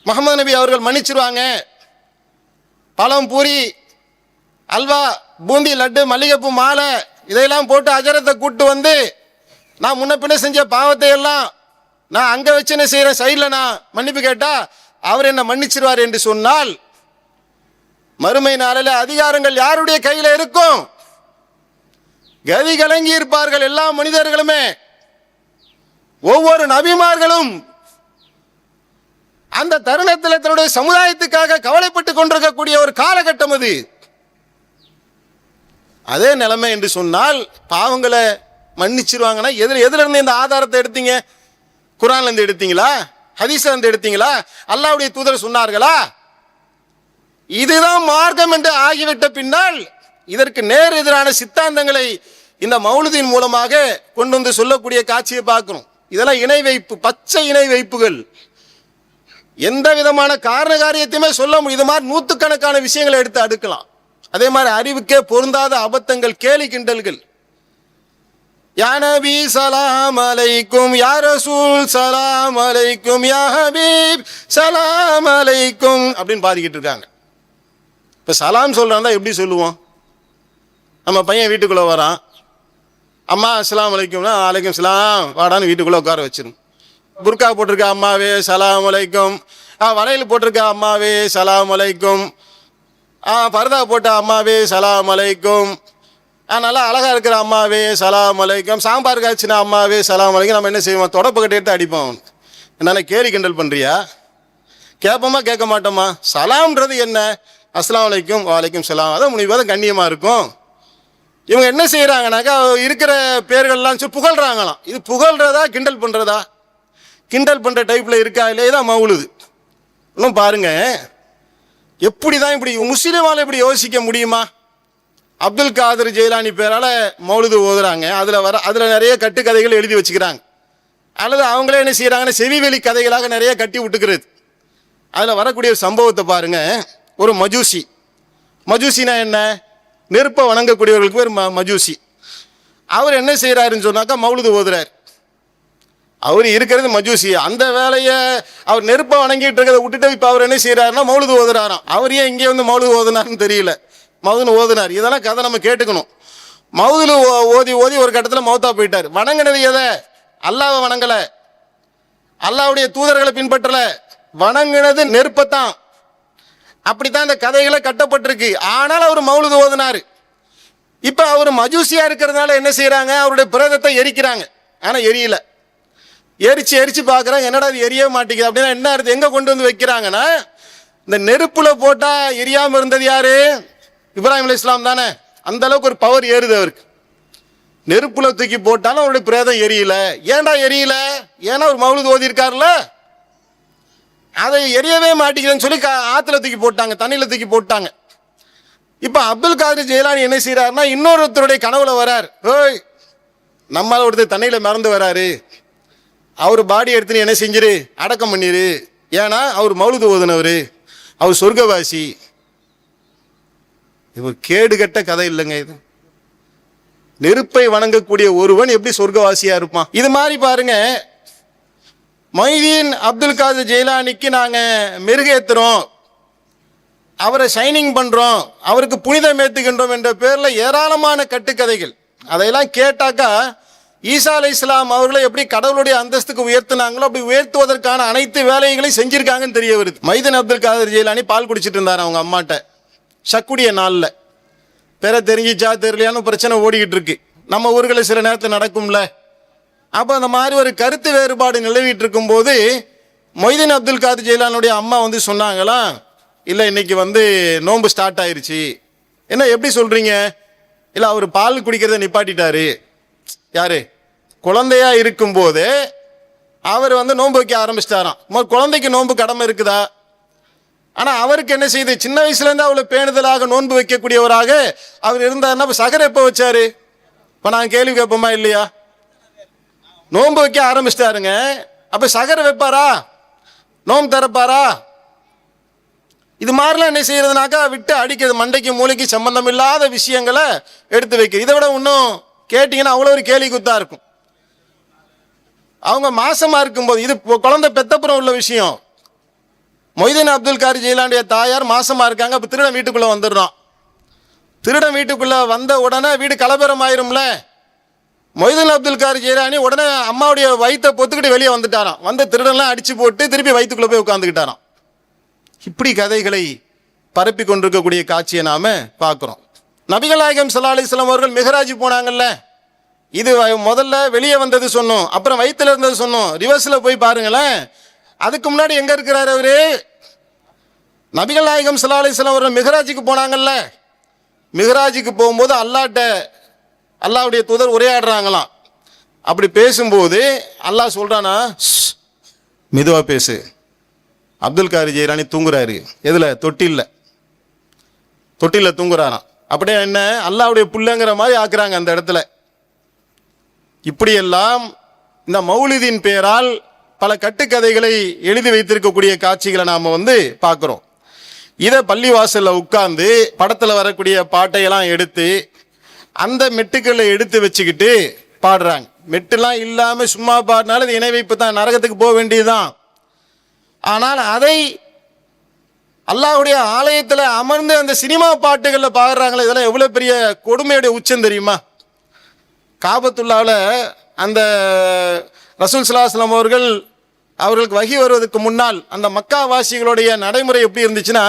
முகமது நபி அவர்கள் மன்னிச்சிருவாங்க. பழம், பூரி, அல்வா, பூந்தி, லட்டு, மல்லிகைப்பூ மாலை இதையெல்லாம் போட்டு அஜரத்தை கூட்டு வந்து நான் முன்ன பின்ன செஞ்ச பாவத்தை எல்லாம் நான் அங்க வச்சு என்ன செய்யறேன், சைடில் நான் மன்னிப்பு கேட்டா அவர் என்ன மன்னிச்சிருவார் என்று சொன்னால், மறுமை நாளில் அதிகாரங்கள் யாருடைய கையில இருக்கும்? கதி கலங்கி இருப்பார்கள் எல்லா மனிதர்களுமே. ஒவ்வொரு நபிமார்களும் அந்த தருணத்தில் தன்னுடைய சமுதாயத்துக்காக கவலைப்பட்டுக் கொண்டிருக்கக்கூடிய ஒரு காலகட்டம் அது. அதே நிலைமை என்று சொன்னால் பாவங்களை மன்னிச்சிருவாங்கன்னா எதுல இருந்து இந்த ஆதாரத்தை எடுத்தீங்க? குர்ஆன்ல இருந்து எடுத்தீங்களா? ஹதீஸ்ல இருந்து எடுத்தீங்களா? அல்லாஹ்வுடைய தூதர் சொன்னார்களா? இதுதான் மார்க்கம் என்று ஆகிவிட்ட பின்னால் இதற்கு நேர் எதிரான சித்தாந்தங்களை இந்த மௌலிதின் மூலமாக கொண்டு வந்து சொல்லக்கூடிய காட்சியை பார்க்கிறோம். இதெல்லாம் இணை வைப்பு, பச்சை இணை வைப்புகள். எந்த விதமான காரண காரியத்தையுமே சொல்ல முடியும். இது மாதிரி நூற்றுக்கணக்கான விஷயங்களை எடுத்து அடுக்கலாம். அதே மாதிரி அறிவுக்கே பொருந்தாத அபத்தங்கள், கேலி கிண்டல்கள். யா நபி சலாம் அலைக்கும், யா ரசூல் சலாம் அலைக்கும், யா ஹபீப் சலாம் அலைக்கும் அப்படின்னு பாதிக்கிட்டு இருக்காங்க. இப்போ சலாம் சொல்றான் எப்படி சொல்லுவோம்? நம்ம பையன் வீட்டுக்குள்ளே வரான், அம்மா அஸ்ஸலாமு அலைக்கும்னா அலைக்கும் சலாம் வாடான்னு வீட்டுக்குள்ளே உட்கார வச்சிரும். புர்கா போட்டிருக்க அம்மாவே சலாம் அலைக்கும், வளையல் போட்டிருக்க அம்மாவே சலாம் அலைக்கும், பர்தா போட்ட அம்மாவே சலாம் அலைக்கும், நல்லா அழகாக இருக்கிற அம்மாவே சலாம் அலைக்கும், சாம்பார் காய்ச்சின அம்மாவே சலாம் அலைக்கும். நம்ம என்ன செய்வோம்? தொடப்பு கட்டி எடுத்து அடிப்போம். என்னால் கேலி கிண்டல் பண்ணுறியா? கேட்போமா கேட்க மாட்டோமா? சலாம்ன்றது என்ன? அஸ்ஸலாமு அலைக்கும், வலைக்கும் சலாம், அதான் முனிவாத கண்ணியமாக இருக்கும். இவங்க என்ன செய்கிறாங்கனாக்கா இருக்கிற பேர்கள்லாம் சொல்லி புகழ்கிறாங்களாம். இது புகழ்கிறதா கிண்டல் பண்ணுறதா? கிண்டல் பண்ணுற டைப்பில் இருக்கா இல்லையே தான் மௌலுது. இன்னும் பாருங்க, எப்படி தான் இப்படி முஸ்லீமால் இப்படி யோசிக்க முடியுமா? அப்துல் காதர் ஜெயிலானி பேரால் மௌலுது ஓதுறாங்க, அதில் நிறைய கட்டுக்கதைகள் எழுதி வச்சுக்கிறாங்க. அல்லது அவங்களே என்ன செய்கிறாங்கன்னா செவிவெளி கதைகளாக நிறைய கட்டி விட்டுக்கிறது. அதில் வரக்கூடிய சம்பவத்தை பாருங்க. ஒரு மஜூசினா என்ன? நெருப்பை வணங்கக்கூடியவர்களுக்கு பேர் மஜூசி. அவர் என்ன செய்கிறாருன்னு சொன்னாக்கா மௌலுது ஓதுறார். அவர் இருக்கிறது மஜூசி. அந்த வேலையை அவர் நெருப்பை வணங்கிட்டு இருக்கிறத விட்டுட்டு இப்போ அவர் என்ன செய்கிறாருன்னா மௌலுது ஓதுறாராம். அவர் ஏன் இங்கே வந்து மௌலுது ஓதுனாருன்னு தெரியல, மௌதுன்னு ஓதுனார். இதெல்லாம் கதை நம்ம கேட்டுக்கணும். மௌதுல ஓதி ஒரு கட்டத்தில் மௌத்தா போயிட்டார். வணங்கினது எதை? அல்லாவை வணங்கலை, அல்லாவுடைய தூதர்களை பின்பற்றலை, வணங்கினது நெருப்பத்தான். அப்படித்தான் இந்த கதைகளை கட்டப்பட்டிருக்கு. ஆனால் அவர் மௌலுது ஓதுனாரு. இப்போ அவர் மஜூசியா இருக்கிறதுனால என்ன செய்யறாங்க? அவருடைய பிரேதத்தை எரிக்கிறாங்க. ஆனால் எரியல. எரிச்சு பார்க்குறாங்க, என்னடா அது எரிய மாட்டேங்குது அப்படின்னா என்ன அர்த்தம்? எங்கே கொண்டு வந்து வைக்கிறாங்கன்னா, இந்த நெருப்புல போட்டா எரியாமல் இருந்தது யாரு? இப்ராஹிம் அலைஹிஸ்ஸலாம் தானே. அந்த அளவுக்கு ஒரு பவர் ஏறுது அவருக்கு. நெருப்புல தூக்கி போட்டாலும் அவருடைய பிரேதம் எரியல. ஏன்டா எரியல? ஏன்னா ஒரு மௌலுது ஓதி இருக்காருல்ல, அதை எரியவே மாட்டேங்குதுன்னு சொல்லி ஆற்றுல தூக்கி போட்டாங்க, தண்ணியில் தூக்கி போட்டாங்க. இப்போ அப்துல் காதர் ஜெயிலானி என்ன செய்யறாருன்னா இன்னொருத்தருடைய கனவுல வரார். ஓய், நம்மளால ஒருத்தர் தண்ணியில் மறந்து வராரு, அவர் பாடி எடுத்துன்னு என்ன செஞ்சிரு, அடக்கம் பண்ணிரு. ஏன்னா அவர் மௌலுது ஓதுனவர், அவர் சொர்க்கவாசி. இது கேடு கட்ட கதை இல்லைங்க. இது நெருப்பை வணங்கக்கூடிய ஒருவன் எப்படி சொர்க்கவாசியா இருப்பான்? இது மாதிரி பாருங்க, மொய்தீன் அப்துல் காதர் ஜெயிலானிக்கு நாங்கள் மெருகேற்றுறோம், அவரை ஷைனிங் பண்ணுறோம், அவருக்கு புனிதம் ஏற்றுகின்றோம் என்ற பேரில் ஏராளமான கட்டுக்கதைகள். அதையெல்லாம் கேட்டாக்கா ஈசா அலைஹிஸ்ஸலாம் அவர்களை எப்படி கடவுளுடைய அந்தஸ்துக்கு உயர்த்தினாங்களோ அப்படி உயர்த்துவதற்கான அனைத்து வேலைகளையும் செஞ்சிருக்காங்கன்னு தெரிய வருது. மொய்தீன் அப்துல் காதர் ஜெயிலானி பால் குடிச்சிட்டு இருந்தார் அவங்க அம்மாட்ட ஷக்குடைய நாளில். பேரை தெரிஞ்சிச்சா தெரியலையான்னு பிரச்சனை ஓடிக்கிட்டு இருக்கு. நம்ம ஊர்களில் சில நேரத்தில் நடக்கும்ல. அப்போ அந்த மாதிரி ஒரு கருத்து வேறுபாடு நிலவிட்டு இருக்கும்போது மொய்தீன் அப்துல் காதர் ஜெயிலானுடைய அம்மா வந்து சொன்னாங்களாம், இல்லை இன்னைக்கு வந்து நோன்பு ஸ்டார்ட் ஆயிருச்சு. என்ன எப்படி சொல்கிறீங்க? இல்லை அவர் பால் குடிக்கிறத நிப்பாட்டிட்டாரு. யாரு? குழந்தையா இருக்கும்போது அவர் நோன்பு வைக்க ஆரம்பிச்சிட்டாராம். குழந்தைக்கு நோன்பு கடமை இருக்குதா? ஆனால் அவருக்கு என்ன செய்யுது, சின்ன வயசுலேருந்து அவ்வளோ பேணுதலாக நோன்பு வைக்கக்கூடியவராக அவர் இருந்தாருன்னா சகர் எப்போ வச்சாரு? இப்போ நான் கேள்வி கேட்போமா இல்லையா? நோன்பு வைக்க ஆரம்பிச்சிட்டாருங்க. அப்போ சகர் வைப்பாரா? நோன்பு திறப்பாரா? இது மாதிரிலாம் என்ன செய்யறதுனாக்கா விட்டு அடிக்கிறது, மண்டைக்கு மூளைக்கு சம்பந்தம் இல்லாத விஷயங்களை எடுத்து வைக்கிறது. இதை விட இன்னும் கேட்டீங்கன்னா அவ்வளோ ஒரு கேலி குத்தா இருக்கும். அவங்க மாசமா இருக்கும்போது, இது குழந்தை பெத்தப்புறம் உள்ள விஷயம். மொய்தீன் அப்துல் காரி ஜெயிலானுடைய தாயார் மாசமா இருக்காங்க. அப்போ திருடன் வீட்டுக்குள்ள வந்துடுறான். திருடன் வீட்டுக்குள்ள வந்த உடனே வீடு கலவரம் ஆயிரும்ல. மொய்தீன் அப்துல் காரி ஜெயிலானி உடனே அம்மாவுடைய வயிற்றை பொத்துக்கிட்டு வெளியே வந்துட்டாராம். வந்து திருடன்லாம் அடிச்சு போட்டு திருப்பி வயிற்றுக்குள்ள போய் உட்காந்துக்கிட்டாராம். இப்படி கதைகளை பரப்பி கொண்டிருக்கக்கூடிய காட்சியை நாம பார்க்கிறோம். நபிகள் நாயகம் ஸல்லல்லாஹு அலைஹி வஸல்லம் அவர்கள் மிஹ்ராஜ் போனாங்கல்ல, இது முதல்ல வெளியே வந்தது சொன்னோம், அப்புறம் வயிற்றுல இருந்தது சொன்னோம். ரிவர்ஸ்ல போய் பாருங்களேன். அதுக்கு முன்னாடி எங்க இருக்கிறாரு அவரு? நபிகள் நாயகம் ஸல்லல்லாஹு அலைஹி வஸல்லம் அவர்கள் மிஹ்ராஜுக்கு போனாங்கல்ல, மிஹ்ராஜுக்கு போகும்போது அல்லாஹ்வுடைய தூதர் உரையாடுறாங்களாம். அப்படி பேசும்போது அல்லாஹ் சொல்றானா, மெதுவா பேசு. அப்துல் காரி ஜெயிலானி தூங்குறாரு. எதுல? தொட்டில தூங்குறாராம். அப்படியே என்ன அல்லாஹ்வுடைய புள்ளங்கிற மாதிரி ஆக்குறாங்க அந்த இடத்துல. இப்படியெல்லாம் இந்த மௌலிதின் பேரால் பல கட்டுக்கதைகளை எழுதி வைத்திருக்கக்கூடிய காட்சிகளை நாம பார்க்கிறோம். இதை பள்ளிவாசல்ல உட்கார்ந்து படத்துல வரக்கூடிய பாட்டையெல்லாம் எடுத்து அந்த மெட்டுக்களை எடுத்து வச்சுக்கிட்டு பாடுறாங்க. மெட்டுலாம் இல்லாம சும்மா பாடினாலும் இது இணை வைப்பு தான், நரகத்துக்கு போக வேண்டியதுதான். ஆனால் அதை அல்லாஹ்வுடைய ஆலயத்தில் அமர்ந்து அந்த சினிமா பாட்டுகளில் பாடுறாங்களே, இதெல்லாம் எவ்வளவு பெரிய கொடுமையுடைய உச்சம் தெரியுமா? காபத்துல்லாவில் அந்த ரசூல் ஸல்லல்லாஹு அலைஹி வஸல்லம் அவர்களுக்கு வஹி வருவதற்கு முன்னால் அந்த மக்கா வாசிகளுடைய நடைமுறை எப்படி இருந்துச்சுன்னா,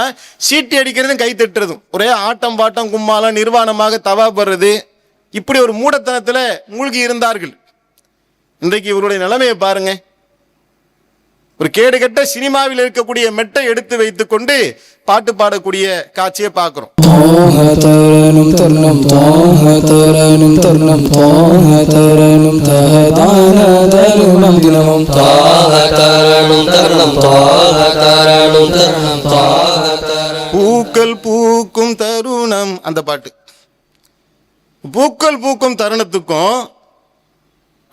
சீட்டி அடிக்கிறதும் கை தட்டுறதும், ஒரே ஆட்டம் பாட்டம் கும்மாலம் நிர்வாணமாக தவா படுறது, இப்படி ஒரு மூடத்தனத்தில் மூழ்கி இருந்தார்கள். இன்றைக்கு இவருடைய நிலைமையை பாருங்க. ஒரு கேடுகட்ட சினிமாவில் இருக்கக்கூடிய மெட்டை எடுத்து வைத்துக் கொண்டு பாட்டு பாடக்கூடிய காட்சியை பார்க்கிறோம். பூக்கள் பூக்கும் தருணம், அந்த பாட்டு. பூக்கள் பூக்கும் தருணத்துக்கும்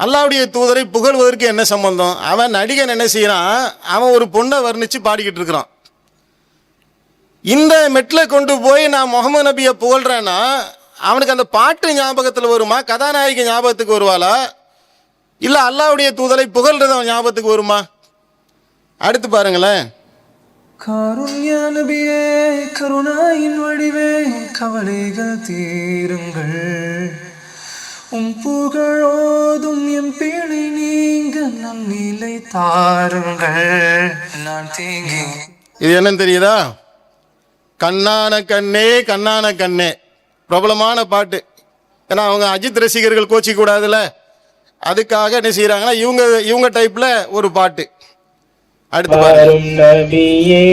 அல்லாஹ்வுடைய தூதரை புகழ்வதற்கு என்ன சம்பந்தம்? அவன் நடிகன் என்ன செய்யறான், அவன் ஒரு பொண்ணை வர்ணிச்சு பாடிக்கிட்டு இருக்கிறான். இந்த மெட்ல கொண்டு போய் நான் முகமது நபியை புகழ்றேன்னா அவனுக்கு அந்த பாட்டு ஞாபகத்தில் வருமா? கதாநாயகி ஞாபகத்துக்கு வருவாளா? இல்ல அல்லாஹ்வுடைய தூதரை புகழ்றது அவன் ஞாபகத்துக்கு வருமா? அடுத்து பாருங்களேன். காருண்ய நபியே, கருணாயின் வடிவே, கவலைகள் தீருங்கள், புகழோதும் எம் பிழை நீங்க நன்னிலை தாருங்கள், நான் தேங்கி. இது என்னன்னு தெரியுதா? கண்ணான கண்ணே கண்ணான கண்ணே, பிரபலமான பாட்டு. ஏன்னா அவங்க அஜித் ரசிகர்கள் கோச்சிக்க கூடாதுல்ல, அதுக்காக என்ன செய்யறாங்கன்னா இவங்க டைப்ல ஒரு பாட்டு. அடுத்து வாரும் நபியே,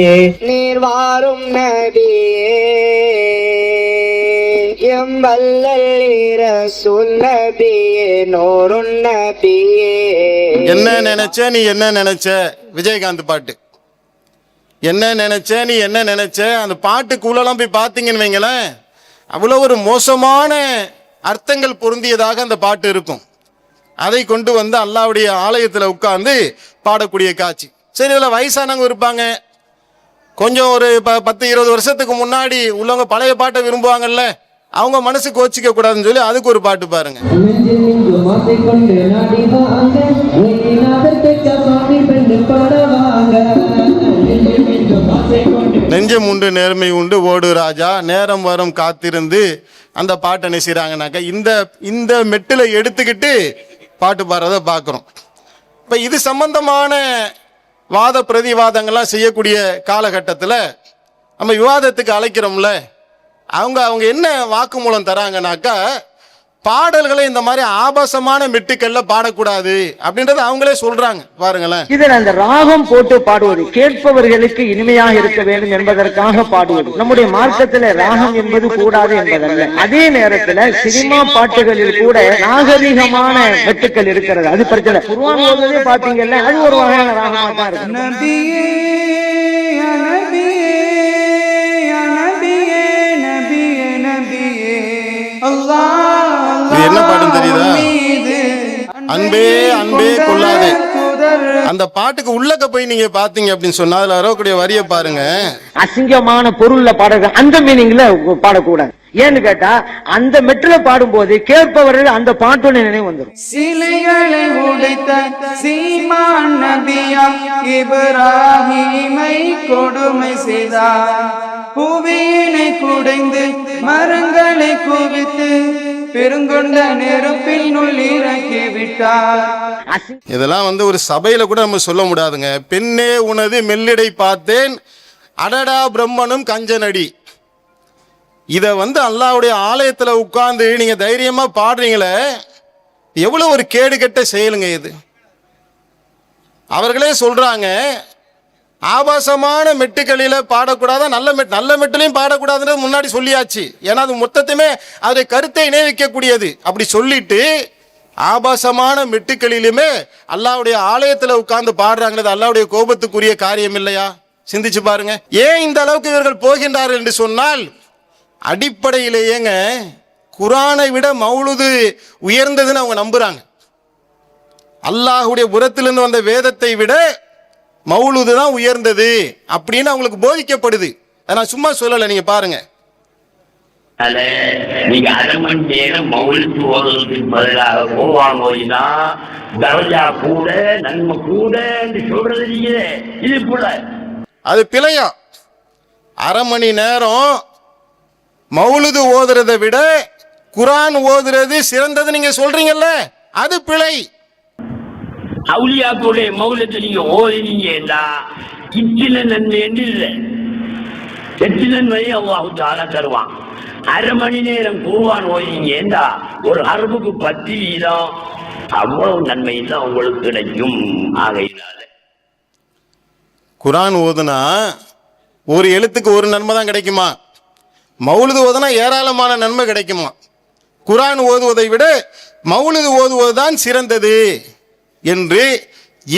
நீர் வாரும் நபியே, எம் வல்லல் ரசூல் நபியே, நூறுன் நபியே. என்ன நினைச்ச நீ என்ன நினைச்ச, விஜயகாந்த் பாட்டு. என்ன நினைச்ச நீ என்ன நினைச்ச, அந்த பாட்டுக்குள்ளெல்லாம் போய் பார்த்தீங்கன்னு வைங்களேன், அவ்வளோ ஒரு மோசமான அர்த்தங்கள் பொருந்தியதாக அந்த பாட்டு இருக்கும். அதை கொண்டு வந்து அல்லாஹ்வுடைய ஆலயத்தில் உட்கார்ந்து பாடக்கூடிய காட்சி. சரி, இதில் வயசானவங்க இருப்பாங்க, கொஞ்சம் ஒரு 10-20 வருஷத்துக்கு முன்னாடி உள்ளவங்க பழைய பாட்டை விரும்புவாங்கல்ல, அவங்க மனசு கோச்சிக்க கூடாதுன்னு சொல்லி அதுக்கு ஒரு பாட்டு பாருங்க. நெஞ்சம் உண்டு நேர்மை உண்டு ஓடு ராஜா, நேரம் வரும் காத்திருந்து, அந்த பாட்டை என்ன செய்றாங்கனாக்கா இந்த மெட்டில எடுத்துக்கிட்டு பாட்டு பாடுறத பார்க்குறோம். இப்போ இது சம்பந்தமான வாத பிரதிவாதங்கள்லாம் செய்யக்கூடிய காலகட்டத்தில் நம்ம விவாதத்துக்கு அழைக்கிறோம்ல, அவங்க என்ன வாக்குமூலம் தராங்கனாக்கா, பாடல்களை இந்த மாதிரி ஆபாசமான மெட்டுக்கள்ல பாடக்கூடாது அப்படின்றத அவங்களே சொல்றாங்க பாருங்களேன். இதில் அந்த ராகம் போட்டு பாடுவது கேட்பவர்களுக்கு இனிமையாக இருக்க வேண்டும் என்பதற்காக பாடுவது. நம்முடைய மார்க்கத்தில் ராகம் என்பது கூடாது என்பதல்ல. அதே நேரத்தில் சினிமா பாட்டுகளில் கூட நாகரிகமான மெட்டுக்கள் இருக்கிறது, அது பிரச்சனை. குர்ஆன் ஓதுவதே பாத்தீங்கல்ல, அது ஒரு வகையான ராகமா தான் இருக்கு. நபியே யா நபியே யா நபியே நபியே நபியே அல்லாஹ் இது என்ன பாட்டுன்னு தெரியுதா? அன்பே அன்பே கொள்ளாதே. அந்த பாட்டுக்கு உள்ளக்க போய் நீங்க பாத்தீங்க அப்படின்னு சொன்னா அதுல வரக்கூடிய வரிய பாருங்க. அசிங்கமான பொருள்ல பாடுற அந்த மீனிங்ல பாடக்கூடாது. ஏன்னு கேட்டா அந்த மெட்டுல பாடும்போது கேட்பவர்கள் அந்த பாட்டோட நினைவு வந்துடும். சிலைகளை உடைத்த சீமான் நபியா இப்ராஹீமை கொடுமை செய்தார். புவியினை குடைந்து மரங்களை குவித்து பெருங்கொண்ட நெருப்பில் இறக்கி விட்டார். இதெல்லாம் ஒரு சபையில கூட நம்ம சொல்ல முடியாதுங்க. பெண்ணே உனது மெல்லிடை பார்த்தேன் அடடா பிரம்மனும் கஞ்சனடி. இத அல்லாஹ்வுடைய ஆலயத்துல உட்கார்ந்து நீங்க தைரியமா பாடுறீங்களே, எவ்வளவு ஒரு கேடு கெட்ட செயலுங்க இது. அவர்களே சொல்றாங்க ஆபாசமான மெட்டுக்களில பாடக்கூடாது, நல்ல மெட்டுலையும் பாடக்கூடாதுன்றது முன்னாடி சொல்லியாச்சு. ஏன்னா அது மொத்தத்தையுமே அதோடைய கருத்தை இணைவிக்கக்கூடியது. அப்படி சொல்லிட்டு ஆபாசமான மெட்டுக்களிலுமே அல்லாஹ்வுடைய ஆலயத்துல உட்கார்ந்து பாடுறாங்கிறது அல்லாஹ்வுடைய கோபத்துக்குரிய காரியம் இல்லையா? சிந்திச்சு பாருங்க. ஏன் இந்த அளவுக்கு இவர்கள் போகின்றார்கள் என்று சொன்னால் அடிப்படையிலேயேங்க குர்ஆனை விட மௌலுது உயர்ந்ததுன்னு அவங்க நம்புறாங்க. அல்லாஹ்வுடைய புறத்திலிருந்து வந்த வேதத்தை விட மௌலுது தான் உயர்ந்தது அப்படின்னு அவங்களுக்கு போதிக்கப்படுது. நான் சும்மா சொல்லல, நீங்க பாருங்க. நீங்க அரை மணி நேரம் மௌலித்து ஓதுறதுக்கு பதிலாக போவாங்க ஓதினா தரஜா கூட நன்மை கூட என்று சொல்றது நீங்க இது கூட அது பிழையா? அரை மணி நேரம் மௌலுது ஓதுறதை விட குர்ஆன் ஓதுறது சிறந்தது நீங்க சொல்றீங்கல்ல, அது பிழை. அவுலியாக்களுடைய மௌலத்தை நீங்க ஓதினீங்கன்னா இத்தனை நன்மை என்று இல்லை, எட்டு நன்மையை அல்லாஹ் தஆலா தருவான். அரை மணி நேரம் குர்ஆன் ஓதினீங்கன்னா ஒரு ஹர்புக்கு 10 வீதம் அவ்வளவு நன்மை தான் உங்களுக்கு கிடைக்கும். ஆகையினால குர்ஆன் ஓதுனா ஒரு எழுத்துக்கு ஒரு நன்மை தான் கிடைக்குமா? மௌலுது ஓதுனா ஏராளமான நன்மை கிடைக்குமா? குர்ஆன் ஓதுவதை விட மௌலுது ஓதுவதுதான் சிறந்தது என்று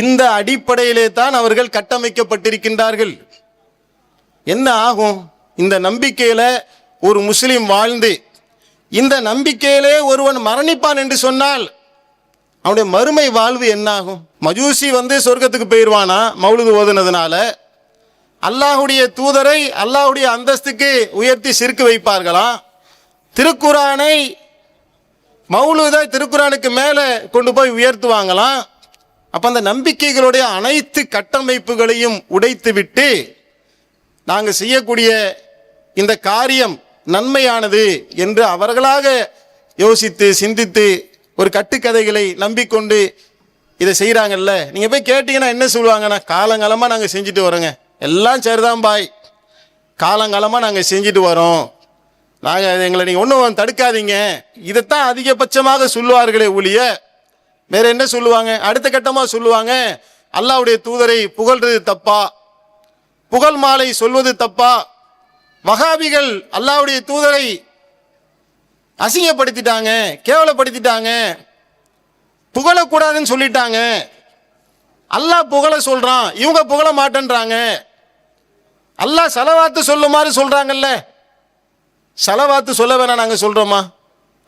இந்த அடிப்படையிலே தான் அவர்கள் கட்டமைக்கப்பட்டிருக்கின்றார்கள். என்ன ஆகும்? இந்த நம்பிக்கையில ஒரு முஸ்லிம் வாழ்ந்து இந்த நம்பிக்கையிலே ஒருவன் மரணிப்பான் என்று சொன்னால் அவனுடைய மறுமை வாழ்வு என்ன ஆகும்? மஜூசி சொர்க்கத்துக்கு போயிடுவானா மௌலுது ஓதுனதுனால? அல்லாஹ்வுடைய தூதரை அல்லாஹ்வுடைய அந்தஸ்துக்கு உயர்த்தி சிறுக்கு வைப்பார்களா? திருக்குர்ஆனை மௌலுதை திருக்குர்ஆனுக்கு மேலே கொண்டு போய் உயர்த்துவாங்களாம். அப்ப அந்த நம்பிக்கைகளுடைய அனைத்து கட்டமைப்புகளையும் உடைத்து விட்டு நாங்கள் செய்யக்கூடிய இந்த காரியம் நன்மையானது என்று அவர்களாக யோசித்து சிந்தித்து ஒரு கட்டுக்கதைகளை நம்பிக்கொண்டு இதை செய்கிறாங்கல்ல. நீங்கள் போய் கேட்டீங்கன்னா என்ன சொல்லுவாங்கன்னா, காலங்காலமாக நாங்கள் செஞ்சுட்டு வரோங்க, எல்லாம் சரிதான் பாய், காலங்காலமாக நாங்கள் செஞ்சுட்டு வரோம், நாங்கள் எங்களை நீங்கள் ஒன்றும் தடுக்காதீங்க, இதைத்தான் அதிகபட்சமாக சொல்லுவார்களே ஒழிய வேற என்ன சொல்லுவாங்க? அடுத்த கட்டமாக சொல்லுவாங்க அல்லாஹ்வுடைய தூதரை புகழ்றது தப்பா, புகழ் மாலை சொல்வது தப்பா, வஹாபிகள் அல்லாஹ்வுடைய தூதரை அசிங்கப்படுத்திட்டாங்க, கேவலப்படுத்திட்டாங்க, புகழக்கூடாதுன்னு சொல்லிட்டாங்க, அல்லாஹ் புகழ சொல்றான் இவங்க புகழ மாட்டேன்றாங்க, அல்லாஹ் சலவாத்து சொல்லுமாறு சொல்றாங்கல்ல, சலவாத்து சொல்ல வேணாம் நாங்கள் சொல்றோமா?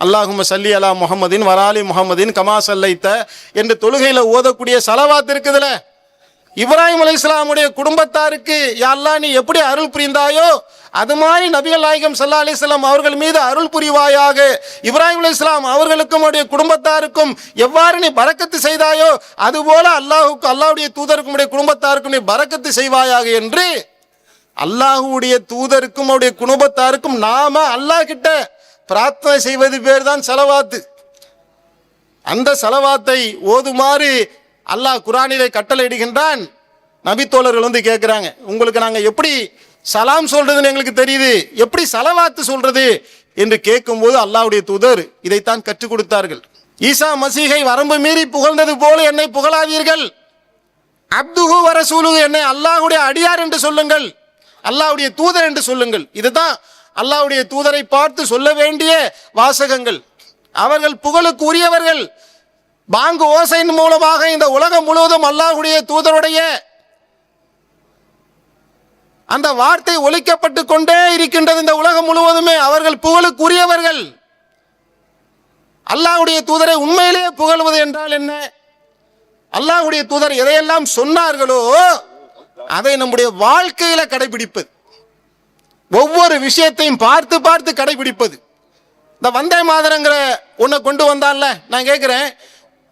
அல்லாஹும்ம ஸல்லி அலா முஹம்மதின் வராலி முஹம்மதின் கமா ஸல்லைத்த என்ற தொழுகையில் ஓதக்கூடிய சலவாத்து இருக்குதுல, இப்ராஹிம் அலைஹிஸ்ஸலாமுடைய குடும்பத்தாருக்கு யா அல்லாஹ் நீ எப்படி அருள் புரிந்தாயோ அது மாதிரி நபிகள் நாயகம் ஸல்லல்லாஹு அலைஹி வஸல்லம் அவர்கள் மீது அருள் புரிவாயாக, இப்ராஹிம் அலைஹிஸ்ஸலாம் அவர்களுக்கும் அவருடைய குடும்பத்தாருக்கும் எவ்வாறு நீ பரக்கத்து செய்தாயோ அதுபோல அல்லாஹ்வுடைய தூதருக்கும் குடும்பத்தாருக்கும் நீ பரக்கத்து செய்வாயாக என்று அல்லாஹ்வுடைய தூதருக்கும் அவருடைய குடும்பத்தாருக்கும் நாம அல்லாஹ் கிட்ட பிரார்த்தனை செய்வது பேர் தான் சலவாத்து. அந்த சலவாத்தை ஓதுமாறு அல்லாஹ் குர்ஆனிலே கட்டளை இடுகின்றான். நபித்தோழர்கள் கேட்குறாங்க, உங்களுக்கு நாங்கள் எப்படி சலாம் சொல்றதுன்னு எங்களுக்கு தெரியுது, எப்படி சலவாத்து சொல்றது என்று கேட்கும்போது அல்லாஹ்வுடைய தூதர் இதைத்தான் கற்றுக் கொடுத்தார்கள். ஈசா மசீகை வரம்பு மீறி புகழ்ந்தது போல என்னை புகழாதீர்கள். அப்துஹு வ ரசூலுஹு, என்னை அல்லாஹ்வுடைய அடியார் என்று சொல்லுங்கள், அல்லாஹ்வுடைய தூதர் என்று சொல்லுங்கள். இதுதான் அல்லாஹ்வுடைய தூதரை பார்த்து சொல்ல வேண்டிய வாசகங்கள். அவர்கள் புகழுக்கு உரியவர்கள். பாங்கு ஓசையின் மூலமாக இந்த உலகம் முழுவதும் அல்லாஹ்வுடைய தூதருடைய அந்த வார்த்தை ஒலிக்கப்பட்டு கொண்டே இருக்கின்றது. இந்த உலகம் முழுவதுமே அவர்கள் புகழுக்கு உரியவர்கள். அல்லாஹ்வுடைய தூதரை உண்மையிலேயே புகழ்வது என்றால் என்ன? அல்லாஹ்வுடைய தூதர் எதையெல்லாம் சொன்னார்களோ அதை நம்முடைய வாழ்க்கையில கடைபிடிப்பது, ஒவ்வொரு விஷயத்தையும் பார்த்து பார்த்து கடைபிடிப்பது. இந்த வந்தே மாதரங்கிற ஒன்றை கொண்டு வந்தான்ல, நான் கேட்கிறேன்,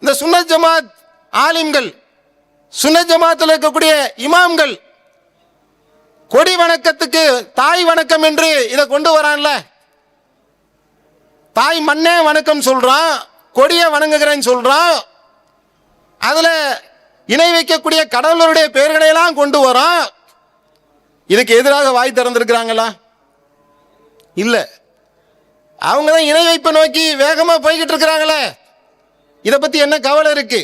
இந்த சுன்னத் ஜமாத் ஆலிம்கள், சுன்னத் ஜமாத்தில் இருக்கக்கூடிய இமாம்கள் கொடி வணக்கத்துக்கு தாய் வணக்கம் என்று இதை கொண்டு வரான்ல, தாய் மண்ணே வணக்கம் சொல்றான், கொடியை வணங்குகிறேன்னு சொல்றான், அதுல இணை வைக்கக்கூடிய கடவுளுடைய பெயர்களை எல்லாம் கொண்டு வரான். இதுக்கு எதிராக வாய் திறந்திருக்கிறாங்களா? இல்ல. அவங்க தான் இணை வைப்பை நோக்கி வேகமா போய்கிட்டு இருக்கிறாங்களே, இதை பத்தி என்ன கவலை இருக்கு?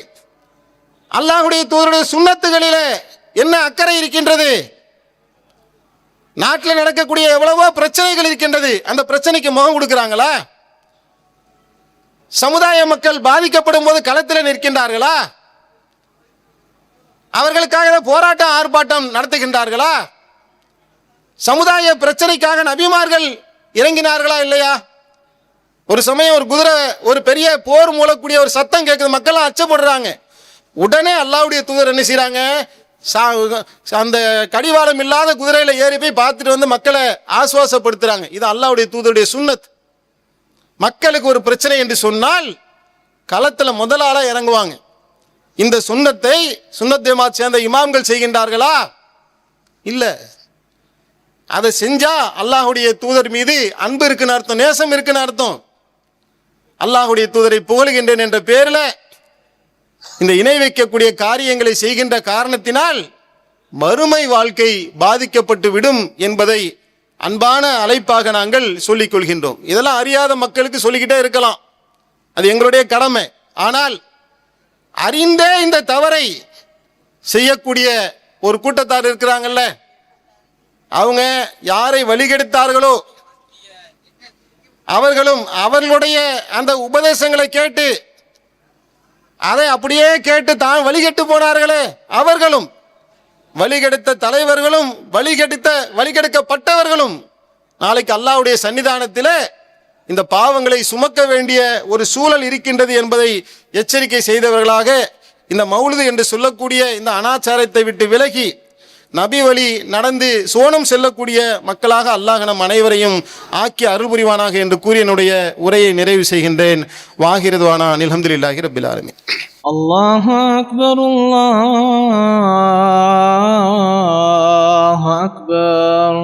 அல்லாஹ்வுடைய தூதருடைய சுன்னத்துகளில என்ன அக்கறை இருக்கின்றது? நாட்டில் நடக்கக்கூடிய எவ்வளவோ பிரச்சனைகள் இருக்கின்றது, அந்த பிரச்சனைக்கு முகம் கொடுக்கிறாங்களா? சமுதாய மக்கள் பாதிக்கப்படும் போது களத்தில் நிற்கின்றார்களா? அவர்களுக்காக போராட்டம் ஆர்ப்பாட்டம் நடத்துகின்றார்களா? சமுதாய பிரச்சனைக்காக நபிமார்கள் இறங்கினார்களா இல்லையா? ஒரு சமயம் ஒரு குதிரை ஒரு பெரிய போர் மூலக்கூடிய ஒரு சத்தம் கேட்குது, மக்கள் அச்சப்படுறாங்க. உடனே அல்லாஹ்வுடைய தூதர் என்ன செய்யறாங்க? அந்த கடிவாளம் இல்லாத குதிரையில ஏறி போய் பார்த்துட்டு வந்து மக்களை ஆசுவாசப்படுத்துறாங்க. இது அல்லாஹ்வுடைய தூதருடைய சுன்னத். மக்களுக்கு ஒரு பிரச்சனை என்று சொன்னால் களத்துல முதலாள இறங்குவாங்க. இந்த சுன்னத்தை சுன்னத் ஜமாத் சேர்ந்த இமாம்கள் செய்கின்றார்களா? இல்ல. அதை செஞ்சா அல்லாஹ்வுடைய தூதர் மீது அன்பு இருக்குன்னு அர்த்தம், நேசம் இருக்குன்னு அர்த்தம். அல்லாஹ்வுடைய தூதரை புகழுகின்றேன் என்ற பேரில் இந்த இணை வைக்கக்கூடிய காரியங்களை செய்கின்ற காரணத்தினால் மறுமை வாழ்க்கை பாதிக்கப்பட்டு விடும் என்பதை அன்பான அழைப்பாக நாங்கள் சொல்லிக் கொள்கின்றோம். இதெல்லாம் அறியாத மக்களுக்கு சொல்லிக்கிட்டே இருக்கலாம், அது எங்களுடைய கடமை. ஆனால் அறிந்தே இந்த தவறை செய்யக்கூடிய ஒரு கூட்டத்தார் இருக்கிறாங்கல்ல, அவங்க யாரை வழிகெடுத்தார்களோ அவர்களும் அவர்களுடைய அந்த உபதேசங்களை கேட்டு அதை அப்படியே கேட்டு தான் வழிகெட்டு போனார்களே, அவர்களும் வழிகெடுத்த தலைவர்களும் வழிகெடுக்கப்பட்டவர்களும் நாளைக்கு அல்லாஹ்வுடைய சன்னிதானத்தில் இந்த பாவங்களை சுமக்க வேண்டிய ஒரு சூழல் இருக்கின்றது என்பதை எச்சரிக்கை செய்தவர்களாக இந்த மௌலிது என்று சொல்லக்கூடிய இந்த அனாச்சாரத்தை விட்டு விலகி நபி வழி நடந்து சோனம் செல்லக்கூடிய மக்களாக அல்லாஹ் நம் அனைவரையும் ஆக்கி அருள் புரிவானாக என்று கூறி என்னுடைய உரையை நிறைவு செய்கின்றேன். வாஹிரதுவானா அல்ஹம்துலில்லாஹி ரப்பில் ஆலமீன். அல்லாஹு அக்பர், அல்லாஹு அக்பர்.